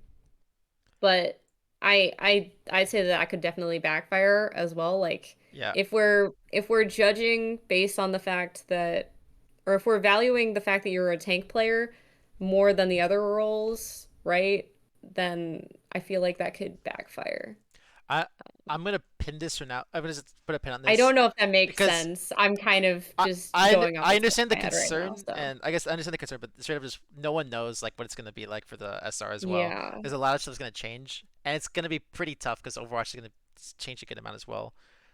but I'd say that could definitely backfire as well. Like Yeah. if we're judging based on the fact that or if we're valuing the fact that you're a tank player more than the other roles, right? Then I feel like that could backfire. I I'm gonna pin this for now. I'm gonna just put a pin on this. I don't know if that makes because sense. I'm kind of just I going off I the top understand the of my head right concern, now, so. and I guess I understand the concern, but straight up just no one knows like what it's gonna be like for the SR as well. Yeah. There's a lot of stuff that's gonna change, and it's gonna be pretty tough because Overwatch is gonna change a good amount as well.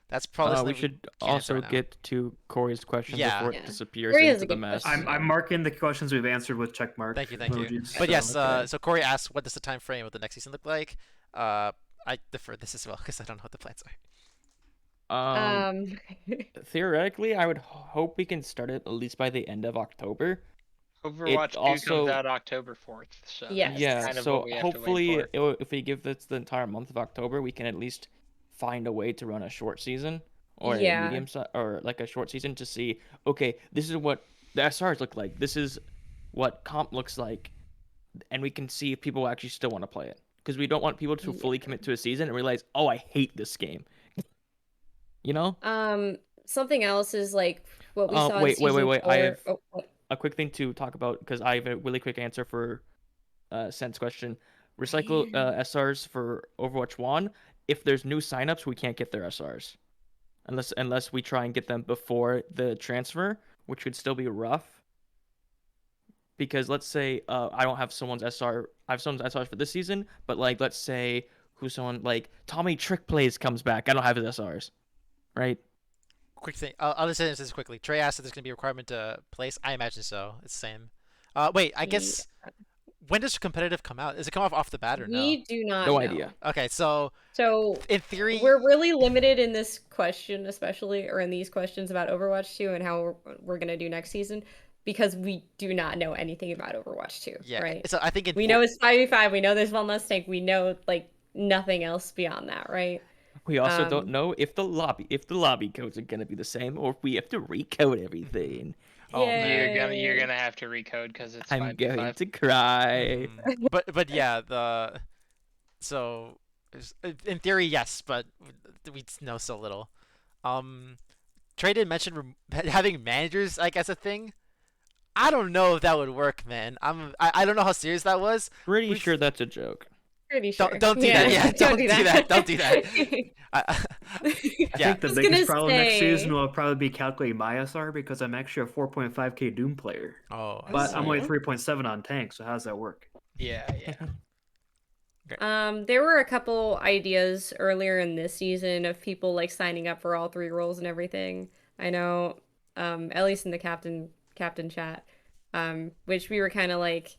That's probably We something should can't answer also right now. get to Corey's question Yeah. before Yeah. it disappears Corey has into a the good mess. question. I'm marking the questions we've answered with check mark Thank you. emojis. But so- yes, okay. so Corey asked, what does the time frame of the next season look like? I defer this as well because I don't know what the plans are. Um, Theoretically, I would hope we can start it at least by the end of October. Overwatch 2 comes also- out October 4th, so Yes. Yeah, kind of so what we have to wait hopefully, for. if we give this the entire month of October, we can at least find a way to run a short season or a Yeah. medium or like a short season to see, okay, this is what the SRs look like. This is what comp looks like, and we can see if people actually still want to play it. Because we don't want people to fully commit to a season and realize, oh, I hate this game. You know? Something else is like what we saw in Wait. season I 4. have Oh, what? a quick thing to talk about because I have a really quick answer for Sen's question. Recycle SRs for Overwatch 1. If there's new signups, we can't get their SRs. Unless we try and get them before the transfer, which would still be rough. Because let's say I don't have someone's SR. I have someone's SRs for this season, but like let's say who's someone like Tommy Trick Plays comes back. I don't have his SRs, right? Quick thing. I'll just answer this quickly. Trey asked if there's gonna be a requirement to place. I imagine so. It's the same. Wait. I guess when does competitive come out? Does it come off the bat or no? We do not No know. idea. Okay, so So in theory, we're really limited in this question, especially, or in these questions about Overwatch 2 and how we're gonna do next season, because we do not know anything about Overwatch 2, yeah. right? So I think We know it's 5v5, we know there's one less tank, we know like nothing else beyond that, right? We also don't know if the lobby codes are gonna be the same or if we have to recode everything. Oh Yay. man. You're gonna have to recode because it's I'm 5v5. going to cry. But yeah, so in theory yes, but we know so little. Trey did mention having managers, I guess, a thing. I don't know if that would work, man. I don't know how serious that was. Pretty sure that's a joke. Pretty sure. Don't do that. Yeah, don't do that. Don't do that. I Yeah. think the was biggest gonna problem next say- season will probably be calculating my SR because I'm actually a 4.5k Doom player. Oh, I But see. I'm only Yeah. 3.7 on tank, so how does that work? Yeah. There were a couple ideas earlier in this season of people like signing up for all 3 roles and everything. I know, at least in the captain chat, which we were kind of like,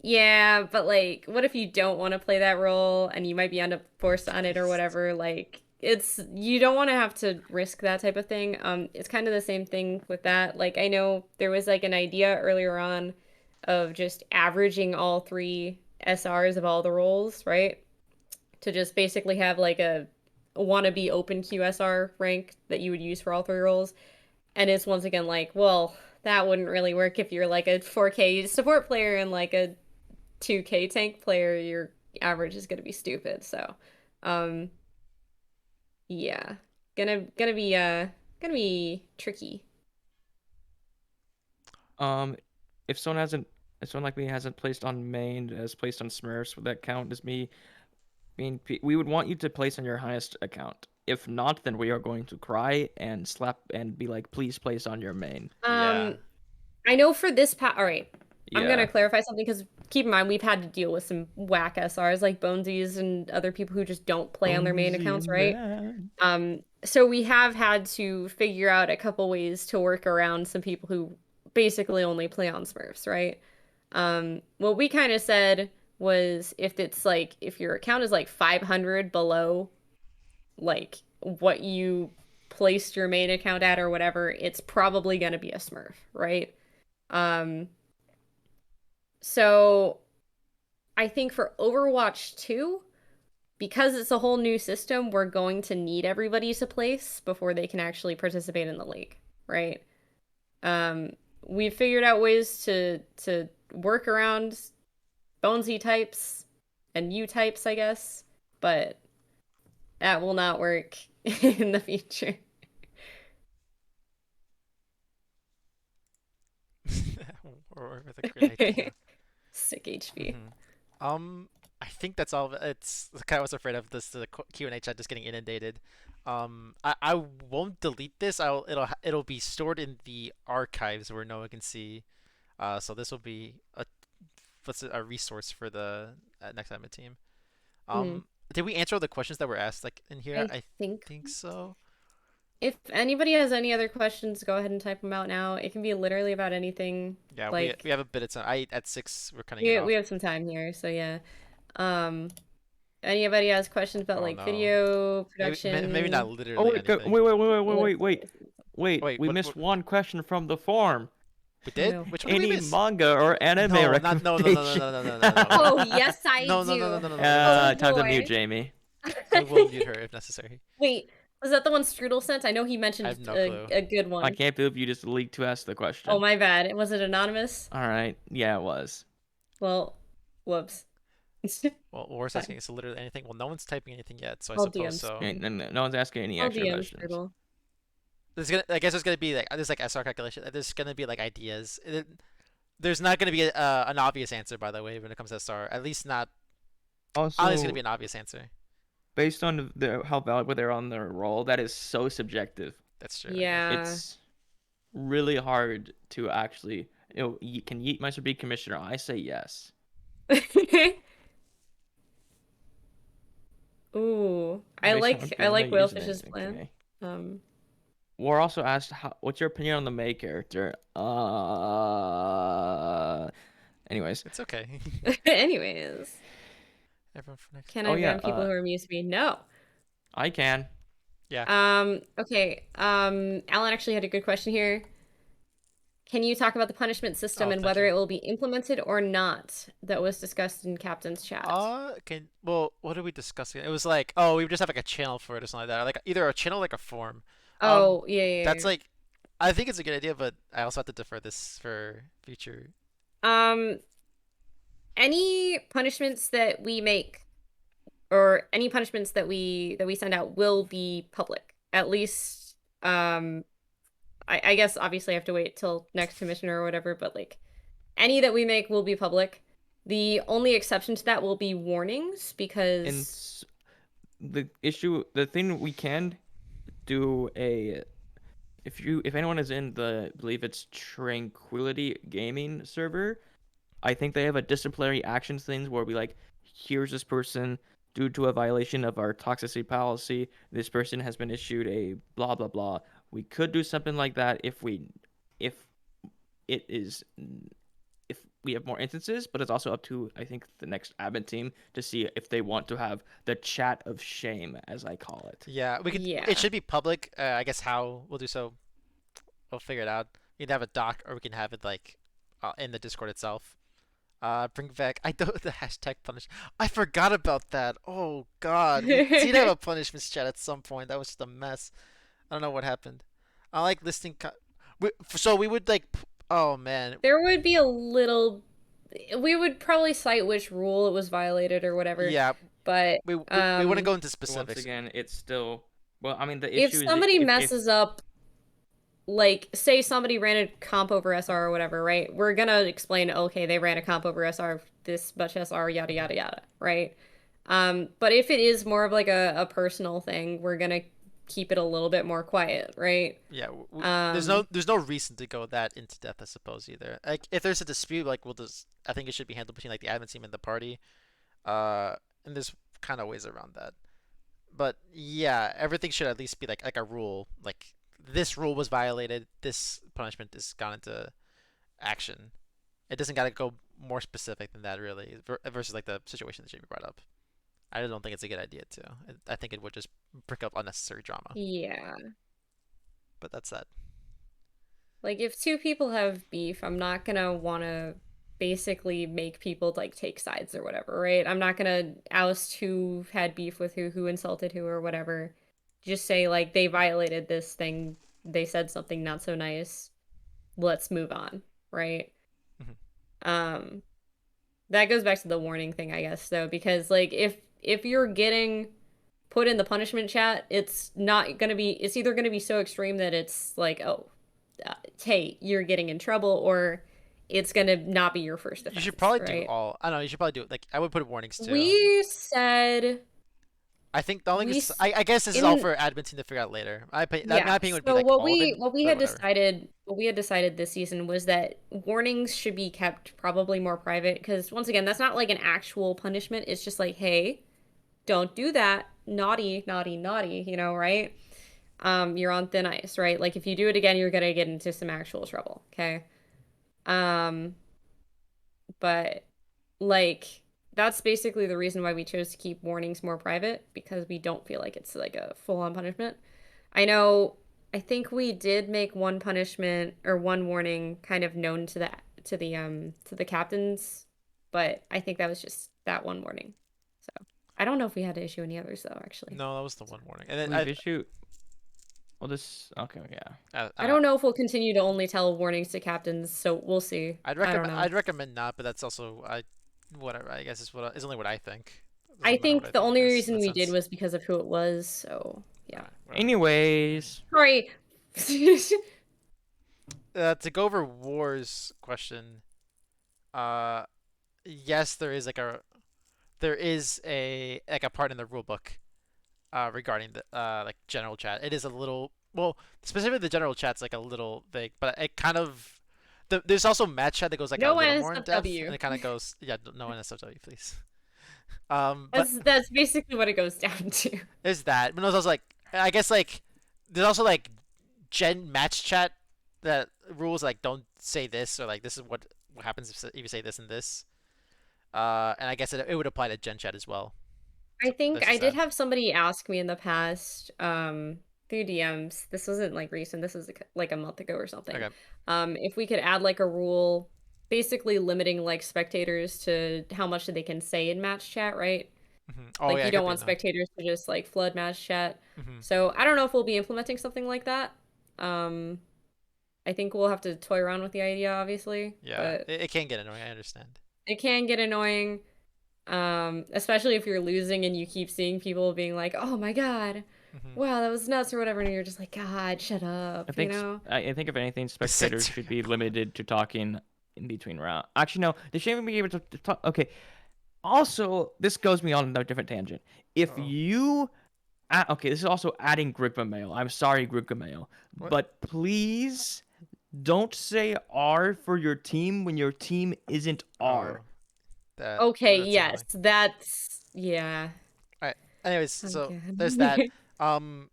yeah, but like, what if you don't want to play that role and you might be forced on it or whatever? Like, you don't want to have to risk that type of thing. It's kind of the same thing with that. Like, I know there was like an idea earlier on of just averaging all 3 SRs of all the roles, right? To just basically have like a wannabe open QSR rank that you would use for all 3 roles. And it's once again like, well, that wouldn't really work if you're like a 4K support player and like a 2K tank player. Your average is gonna be stupid. So, yeah, gonna be tricky. If someone like me hasn't placed on main, has placed on Smurfs, would that count as me? We would want you to place on your highest account. If not, then we are going to cry and slap and be like, please place on your main. Yeah. I know for this all right. I'm Yeah. gonna clarify something because keep in mind we've had to deal with some whack SRs like Bonesies and other people who just don't play on their main accounts, right? So we have had to figure out a couple ways to work around some people who basically only play on Smurfs, right? What we kind of said was if your account is like 500 below like what you placed your main account at or whatever, it's probably gonna be a Smurf, right? So I think for Overwatch 2, because it's a whole new system, we're going to need everybody to place before they can actually participate in the league, right? We've figured out ways to work around Bonesy types and U types, I guess, but that will not work in the future. Or with a great idea. Sick HP. I think that's all. It's kind of was afraid of this. The Q&A chat just getting inundated. I won't delete this. It'll be stored in the archives where no one can see. So this will be a resource for the next admin team. did we answer all the questions that were asked like in here? I I think think so. if anybody has any other questions, go ahead and type them out now. It can be literally about anything. Yeah, Like we have a bit of time. At 6 we're cutting it we off. have some time here, so yeah. Um, anybody has questions about Oh like no. video Maybe not production? Oh literally wait, wait, anything. wait, wait, wait, Well, wait, wait, wait. Wait, We what, missed one question from the forum. we Oh, did? no. Which one did we Any miss? manga or anime No, recommendation? no. Oh, yes, I No, do. no. Time to boy. mute Jamie. We will mute her if necessary. Wait, was that the one Strudel sent? I know he I mentioned have no clue. a good I one. can't believe you just leaked to ask the question. Oh, my bad. Was it anonymous? All right. Yeah, it was. Well, whoops. Well, we're Fine. asking so literally anything. Well, no one's typing anything yet, so I I'll suppose DM so. No one's asking any I'll extra DM questions. Strudel. I guess there's gonna be like there's like SR calculation. There's gonna be like ideas. There's not gonna be an obvious answer, by the way, when it comes to SR. At least not. I don't think it's Also, gonna be an obvious answer. based on how valuable they're on their role, that is so subjective. That's true. Yeah. It's really hard to actually. Can Yeetmeister be commissioner? I say yes. Ooh, I Based on like Gizmo using Whalefish's it, plan. okay. We're also asked, what's your opinion on the May character? Anyways. It's okay. Anyways, Everyone for next. can Oh, I yeah, ban people who are amused to me? No. I can. Yeah. Okay. Alan actually had a good question here. Can you talk about the punishment system Oh, and thank whether you. it will be implemented or not? That was discussed in Captain's chat. Well, what are we discussing? It was like, oh, we would just have like a channel for it or something like that, like either a channel or like a forum. Oh, yeah. That's like, I think it's a good idea, but I also have to defer this for future. Any punishments that we make or any punishments that we send out will be public. At least, I guess obviously I have to wait till next commissioner or whatever, but like any that we make will be public. The only exception to that will be warnings because the thing we can do if anyone is in the, I believe it's Tranquility Gaming server, I think they have a disciplinary actions things where we like, here's this person due to a violation of our toxicity policy. This person has been issued a blah blah blah. We could do something like that if we have more instances, but it's also up to, I think, the next admin team to see if they want to have the chat of shame, as I call it. Yeah, we could. Yeah. It should be public. I guess how we'll do so. We'll figure it out. We can have a doc, or we can have it like in the Discord itself. Bring back. I don't the hashtag punish. I forgot about that. Oh God, we did have a punishments chat at some point. That was just a mess. I don't know what happened. I like listing. So we would like. Oh man. there would be a little. We would probably cite which rule it was violated or whatever. Yeah, but we wouldn't go into Once specifics. again, it's still the if issue somebody is messes up, like say somebody ran a comp over SR or whatever, right? We're gonna explain, okay, they ran a comp over SR, this much SR, yada yada yada, right? But if it is more of like a personal thing, we're gonna keep it a little bit more quiet, right? Yeah, there's no reason to go that into depth, I suppose, either. Like if there's a dispute, like I think it should be handled between like the admin team and the party. And there's kind of ways around that. But yeah, everything should at least be like a rule. Like this rule was violated. This punishment has gone into action. It doesn't gotta go more specific than that, really. Versus like the situation that Jamie brought up. I don't think it's a good idea too. I think it would just bring up unnecessary drama. Yeah. But that's that. Like if two people have beef, I'm not gonna wanna basically make people like take sides or whatever, right? I'm not gonna oust who had beef with who insulted who or whatever. Just say like they violated this thing, they said something not so nice. Let's move on, right? Mhm. That goes back to the warning thing, I guess, though, because like if you're getting put in the punishment chat, it's either gonna be so extreme that it's like, oh, hey, you're getting in trouble, or it's gonna not be your first offense. You should probably do right? all. I don't know. You should probably do like I would put warnings too. We said I think the only we thing I guess this is all for admin team to figure out later. My opinion would be so like what all of we it, what we but had whatever. decided this season was that warnings should be kept probably more private because once again, that's not like an actual punishment. It's just like, hey, don't do that. Naughty, naughty, naughty, right? You're on thin ice, right? Like if you do it again, you're gonna get into some actual trouble, okay? Um, but like that's basically the reason why we chose to keep warnings more private, because we don't feel like it's like a full-on punishment. I think we did make one punishment or one warning kind of known to the captains, but I think that was just that one warning. So I don't know if we had to issue any others though, actually. No, that was the one warning. And then We've issued. Well, this. Okay, yeah. I don't know if we'll continue to only tell warnings to captains, so we'll see. I don't know. I'd recommend not, but that's also whatever. I guess it's only what I think. I Doesn't matter what think the I only guess, in reason that we did sense. was because of who it was, so yeah. Alright, whatever. Anyways, Sorry. To go over War's question, yes, there is a like a part in the rule book, regarding the like general chat. It is a little, well, specifically the general chat's like a little vague, but it kind of there's also match chat that goes like a No little more in depth, NSFW. and it kind of goes, yeah, no NSFW, please. That's But that's basically what it goes down to. there's that, but there's also like, I guess like there's also like gen match chat that rules like don't say this, or like this is what happens if you say this and this. And I guess it would apply to gen chat as well. I think That's I just did that. have somebody ask me in the past, through DMs. This wasn't like recent. This was like a month ago or something. Okay. If we could add like a rule, basically limiting like spectators to how much they can say in match chat, right? Oh Like yeah, you it could don't be want in spectators to just like flood match chat. Mhm. So I don't know if we'll be implementing something like that. Um, I think we'll have to toy around with the idea, obviously, Yeah, but it can get annoying. I understand. it can get annoying. Especially if you're losing and you keep seeing people being like, "Oh my God, Mhm. wow, that was nuts," or whatever, and you're just like, "God, shut up," I you think know? I think if anything, Be sick spectators to should be limited to talking in between rounds. Actually, no, they shouldn't even be able to talk. Okay. Also, this goes me on a different tangent. If Uh-oh. you, okay, this is also adding Grigma mail. I'm sorry, Grigma mail, What? but please don't say R for your team when your team isn't R. Okay, That's yes, annoying. yeah. All right. Anyways, Oh so there's that. God.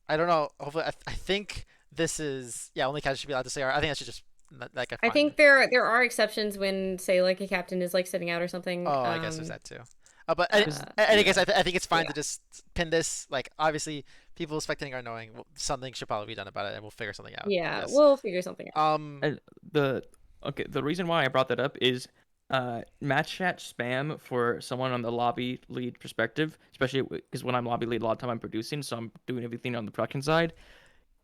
I don't know. Hopefully, I think this is, yeah. Only captain should be allowed to say R. I think that should just like a I fine. think there are exceptions when, say, like a captain is like sitting out or something. Oh, I guess there's that too. But Because I guess yeah, I think it's fine yeah. to just pin this. Like, obviously, people spectating are annoying. Something should probably be done about it, and we'll figure something out. Yeah, Yes. we'll figure something out. the the reason why I brought that up is match chat spam for someone on the lobby lead perspective, especially because when I'm lobby lead, a lot of time I'm producing, so I'm doing everything on the production side.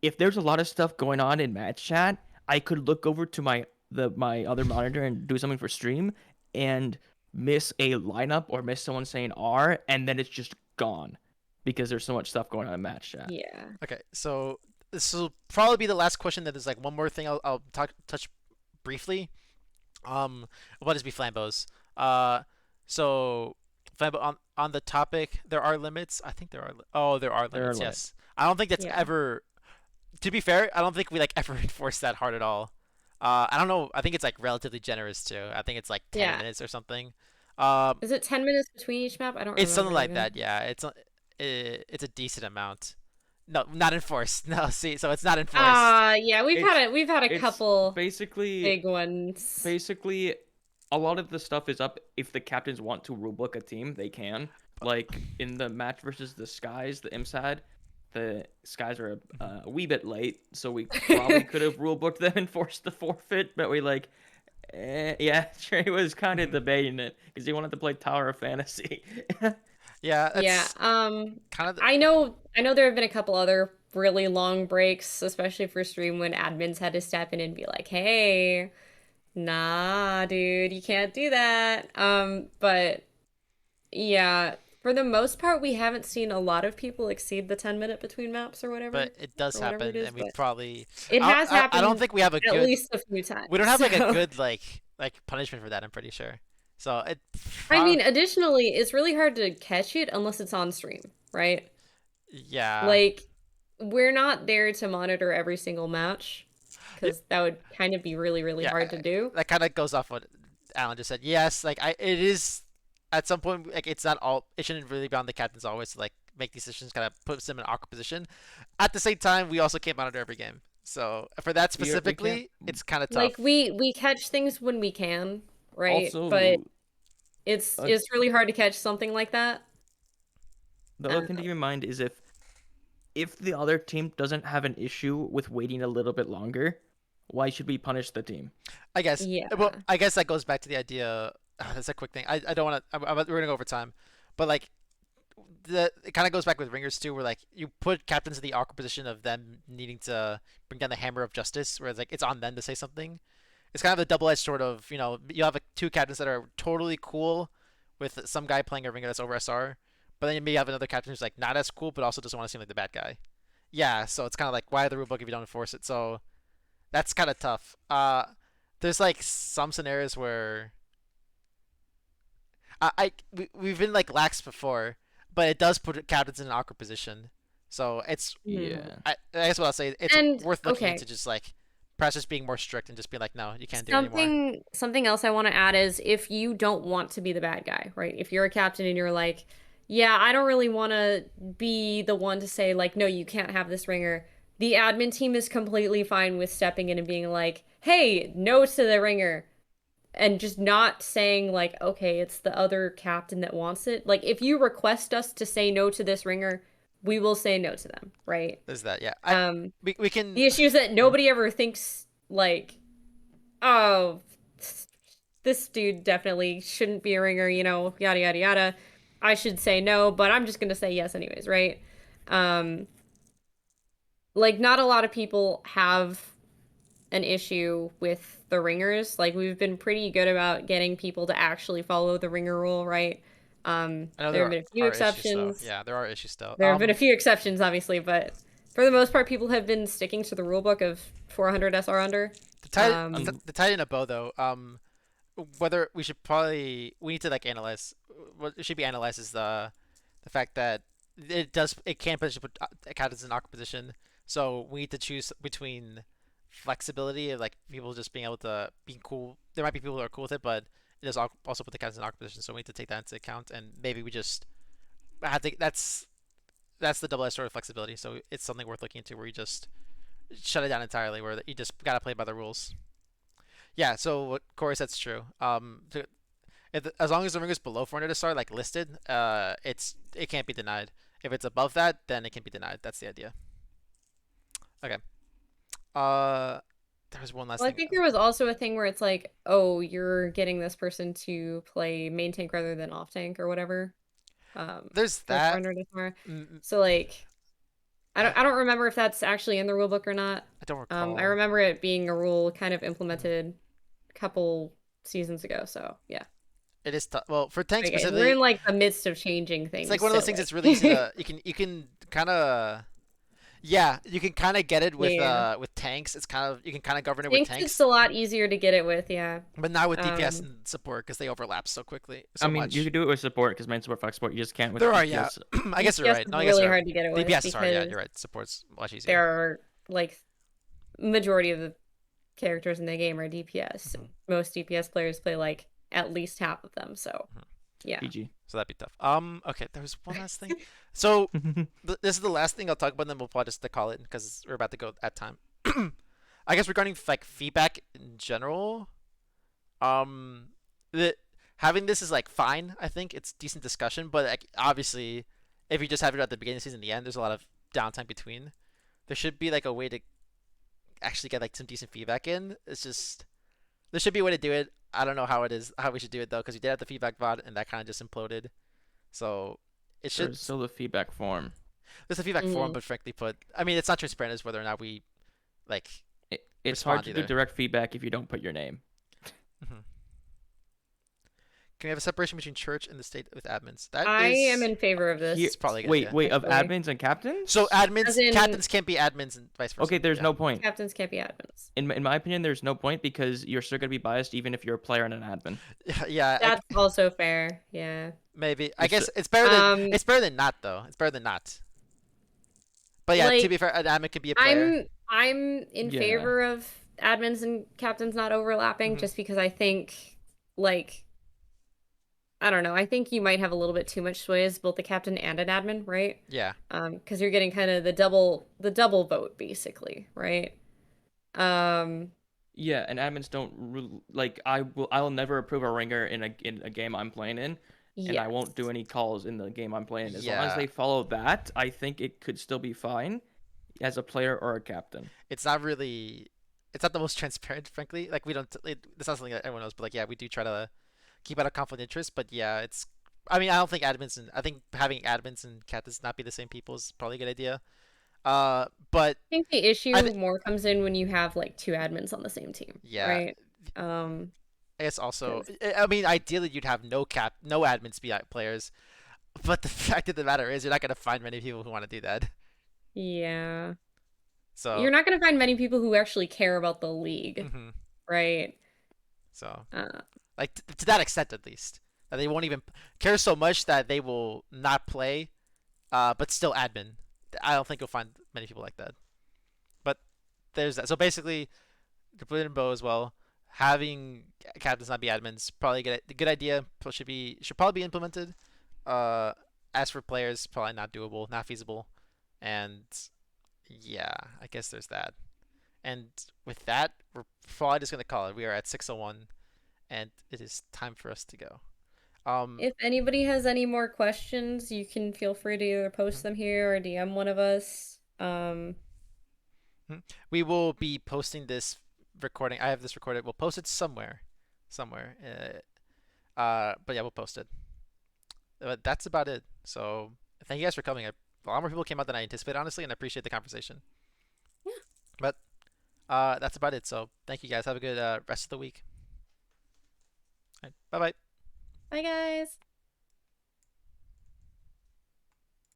If there's a lot of stuff going on in match chat, I could look over to my other monitor and do something for stream and miss a lineup or miss someone saying R, and then it's just gone because there's so much stuff going on in match chat. Yeah. Okay, so this will probably be the last question. That is like one more thing I'll touch briefly. What is be Flambos? So Flambo, on the topic, there are limits. I think there are. Oh, there are There are limits. limits. Yes. I don't think that's Yeah. ever. To be fair, I don't think we like ever enforce that hard at all. I don't know. I think it's like relatively generous too. I think it's like 10 Yeah. minutes or something. Um, Is it 10 minutes between each map? I don't it's something remember like even. that. Yeah, it's a decent amount. No, not enforced. No, see, so it's not enforced. Yeah, we've had a It's couple basically big ones. basically a lot of the stuff is up. If the captains want to rulebook a team, they can. Like in the match versus the Skies, the IMSAD, the Skies are a wee bit late, so we probably could have rulebooked them and forced the forfeit, but we like yeah, Trey was kind of debating it because he wanted to play Tower of Fantasy. Yeah, Yeah. that's kind of I know there have been a couple other really long breaks, especially for stream when admins had to step in and be like, "Hey, nah, dude, you can't do that." But yeah, for the most part, we haven't seen a lot of people exceed the 10-minute between maps but it does or whatever it happen, is, and we but probably. it has I don't happened think we have a at good. least a few times. We don't have like a So, good like punishment for that. I'm pretty sure. So it. I mean, additionally, it's really hard to catch it unless it's on stream, right? Yeah. Like, we're not there to monitor every single match Yeah, because that would kind of be really, really yeah, hard to do. that kind of goes off what Alan just said. Yes, like it is. at some point, like it's not all. It shouldn't really be on the captains always to like make decisions, kind of puts them in an awkward position. At the same time, we also can't monitor every game. So for that We can't. specifically, it's kind of Like tough. we catch things when we can, right? But Also, uh, it's really hard to catch something like that. the other thing to keep in mind is if the other team doesn't have an issue with waiting a little bit longer, why should we punish the team? I guess. Yeah. Well, I guess that goes back to the idea. That's a quick thing. I don't want to. We're gonna go over time, but like it kind of goes back with ringers too, where like you put captains in the awkward position of them needing to bring down the hammer of justice, where it's like it's on them to say something. It's kind of a double-edged sort of, you have two captains that are totally cool with some guy playing a ringer that's over SR, but then you maybe have another captain who's like not as cool, but also doesn't want to seem like the bad guy. Yeah, so it's kind of like why the rulebook if you don't enforce it. So that's kind of tough. There's like some scenarios where we've been like lax before, but it does put captains in an awkward position. So it's Yeah. I guess what I'll say it's And worth looking okay, into just like perhaps just being more strict and just be like no you can't do it anymore. something else I want to add is if you don't want to be the bad guy, right? If you're a captain and you're like, yeah, I don't really want to be the one to say like, no, you can't have this ringer. The admin team is completely fine with stepping in and being like, hey, no to the ringer. And just not saying like, okay, it's the other captain that wants it. Like if you request us to say no to this ringer, we will say no to them, right? There's that, yeah. We can. The issue is that nobody ever thinks like, oh, this dude definitely shouldn't be a ringer, yada yada yada. I should say no, but I'm just gonna say yes anyways, right? Um, like not a lot of people have an issue with the ringers. Like we've been pretty good about getting people to actually follow the ringer rule, right? I know There have been a few are issues though. exceptions. Yeah, there are issues still. There have been a few exceptions, obviously, but for the most part, people have been sticking to the rulebook of 400 SR under. The tie in a bow though. Whether we need to like analyze what should be analyzed is the fact that it can potentially put captains in an awkward position. So we need to choose between flexibility of like people just being able to be cool. There might be people who are cool with it, but it does also put the captains in an awkward position. So we need to take that into account, and maybe we just have to. That's the double-edged sword of flexibility. So it's something worth looking into where you just shut it down entirely, where you just gotta play by the rules. Yeah, so what Corey said's true. As long as the ring is below 400 SR, like listed, it can't be denied. If it's above that, then it can be denied. That's the idea. Okay. There was one last Well, I thing. think there was also a thing where it's like, oh, you're getting this person to play main tank rather than off tank or whatever. There's for that. 400 SR. So like, I don't remember if that's actually in the rulebook or not. I don't recall. I remember it being a rule kind of implemented a couple seasons ago. So yeah. It is tough. Well, for tanks Okay, specifically, we're in like the midst of changing things. it's like one of those things that's really easy to you can kind of you can kind of get it with tanks. It's kind of you can kind of govern it with tanks. It's a lot easier to get it with, yeah. But not with DPS and support because they overlap so quickly. So much. You can do it with support because main support, flex support, you just can't with there are, DPS. yeah. I guess you're right. No, I it's guess really you're hard to get it with. DPS is hard. Yeah, you're right. Support's much easier. There are like majority of the characters in the game are DPS. Most DPS players play like at least half of them. So yeah. PG. So that'd be tough. Okay, there was one last thing. So this is the last thing I'll talk about, and then we'll probably just call it because we're about to go at time. I guess regarding like feedback in general, having this is like fine. I think it's decent discussion, but like obviously, if you just have it at the beginning of the season, and the end, there's a lot of downtime between. There should be like a way to actually get like some decent feedback in. It's just there should be a way to do it. I don't know how we should do it though, because we did have the feedback VOD and that kind of just imploded. So it should There's still the feedback form. There's a feedback form, but frankly put, I mean, it's not transparent as whether or not we like. It's hard to do direct feedback if you don't put your name. Can we have a separation between church and the state with admins? I am in favor of this. It's probably a good wait, idea. of admins and captains? So captains can't be admins and vice versa. Okay, there's no point. Captains can't be admins. In my opinion, there's no point because you're still gonna be biased even if you're a player and an admin. Yeah, that's also fair. Yeah. Maybe I guess it's better than not though. It's better than not. But yeah, to be fair, an admin could be a player. I'm in favor of admins and captains not overlapping, just because I think like I don't know. I think you might have a little bit too much sway as both the captain and an admin, right? Yeah. Because you're getting kind of the double vote basically, right? Um, Yeah, and admins don't like. I'll never approve a ringer in a game I'm playing in, and I yes. won't do any calls in the game I'm playing. As long as Yeah. they follow that, I think it could still be fine as a player or a captain. It's not really. It's not the most transparent, frankly. Like we don't. It's not something that everyone knows, but like yeah, we do try to keep out a conflict of interest. But yeah, it's. I mean, I don't think admins and I think having admins and captains not be the same people is probably a good idea. But I think the I issue th- more comes in when you have like two admins on the same team, yeah, right? Um, I guess also. 'Cause- I mean, ideally you'd have no admins be players. But the fact of the matter is, you're not gonna find many people who want to do that. yeah. So. You're not gonna find many people who actually care about the league, Hmm. right? So. Uh, Like to that extent, at least, that they won't even care so much that they will not play, but still admin. I don't think you'll find many people like that. But there's that. So basically, to put it in bow as well, having captains not be admins probably a good idea. Should probably be implemented. Uh, as for players, probably not doable, not feasible, and yeah, I guess there's that. And with that, we're probably just gonna call it. We are at 6:01, and it is time for us to go. if anybody has any more questions, you can feel free to either post them here or DM one of us. We will be posting this recording. I have this recorded. We'll post it somewhere. But yeah, we'll post it. But that's about it. So thank you guys for coming. A lot more people came out than I anticipated, honestly, and I appreciate the conversation. Yeah. But that's about it. So thank you guys. Have a good rest of the week. Bye bye. Bye, guys.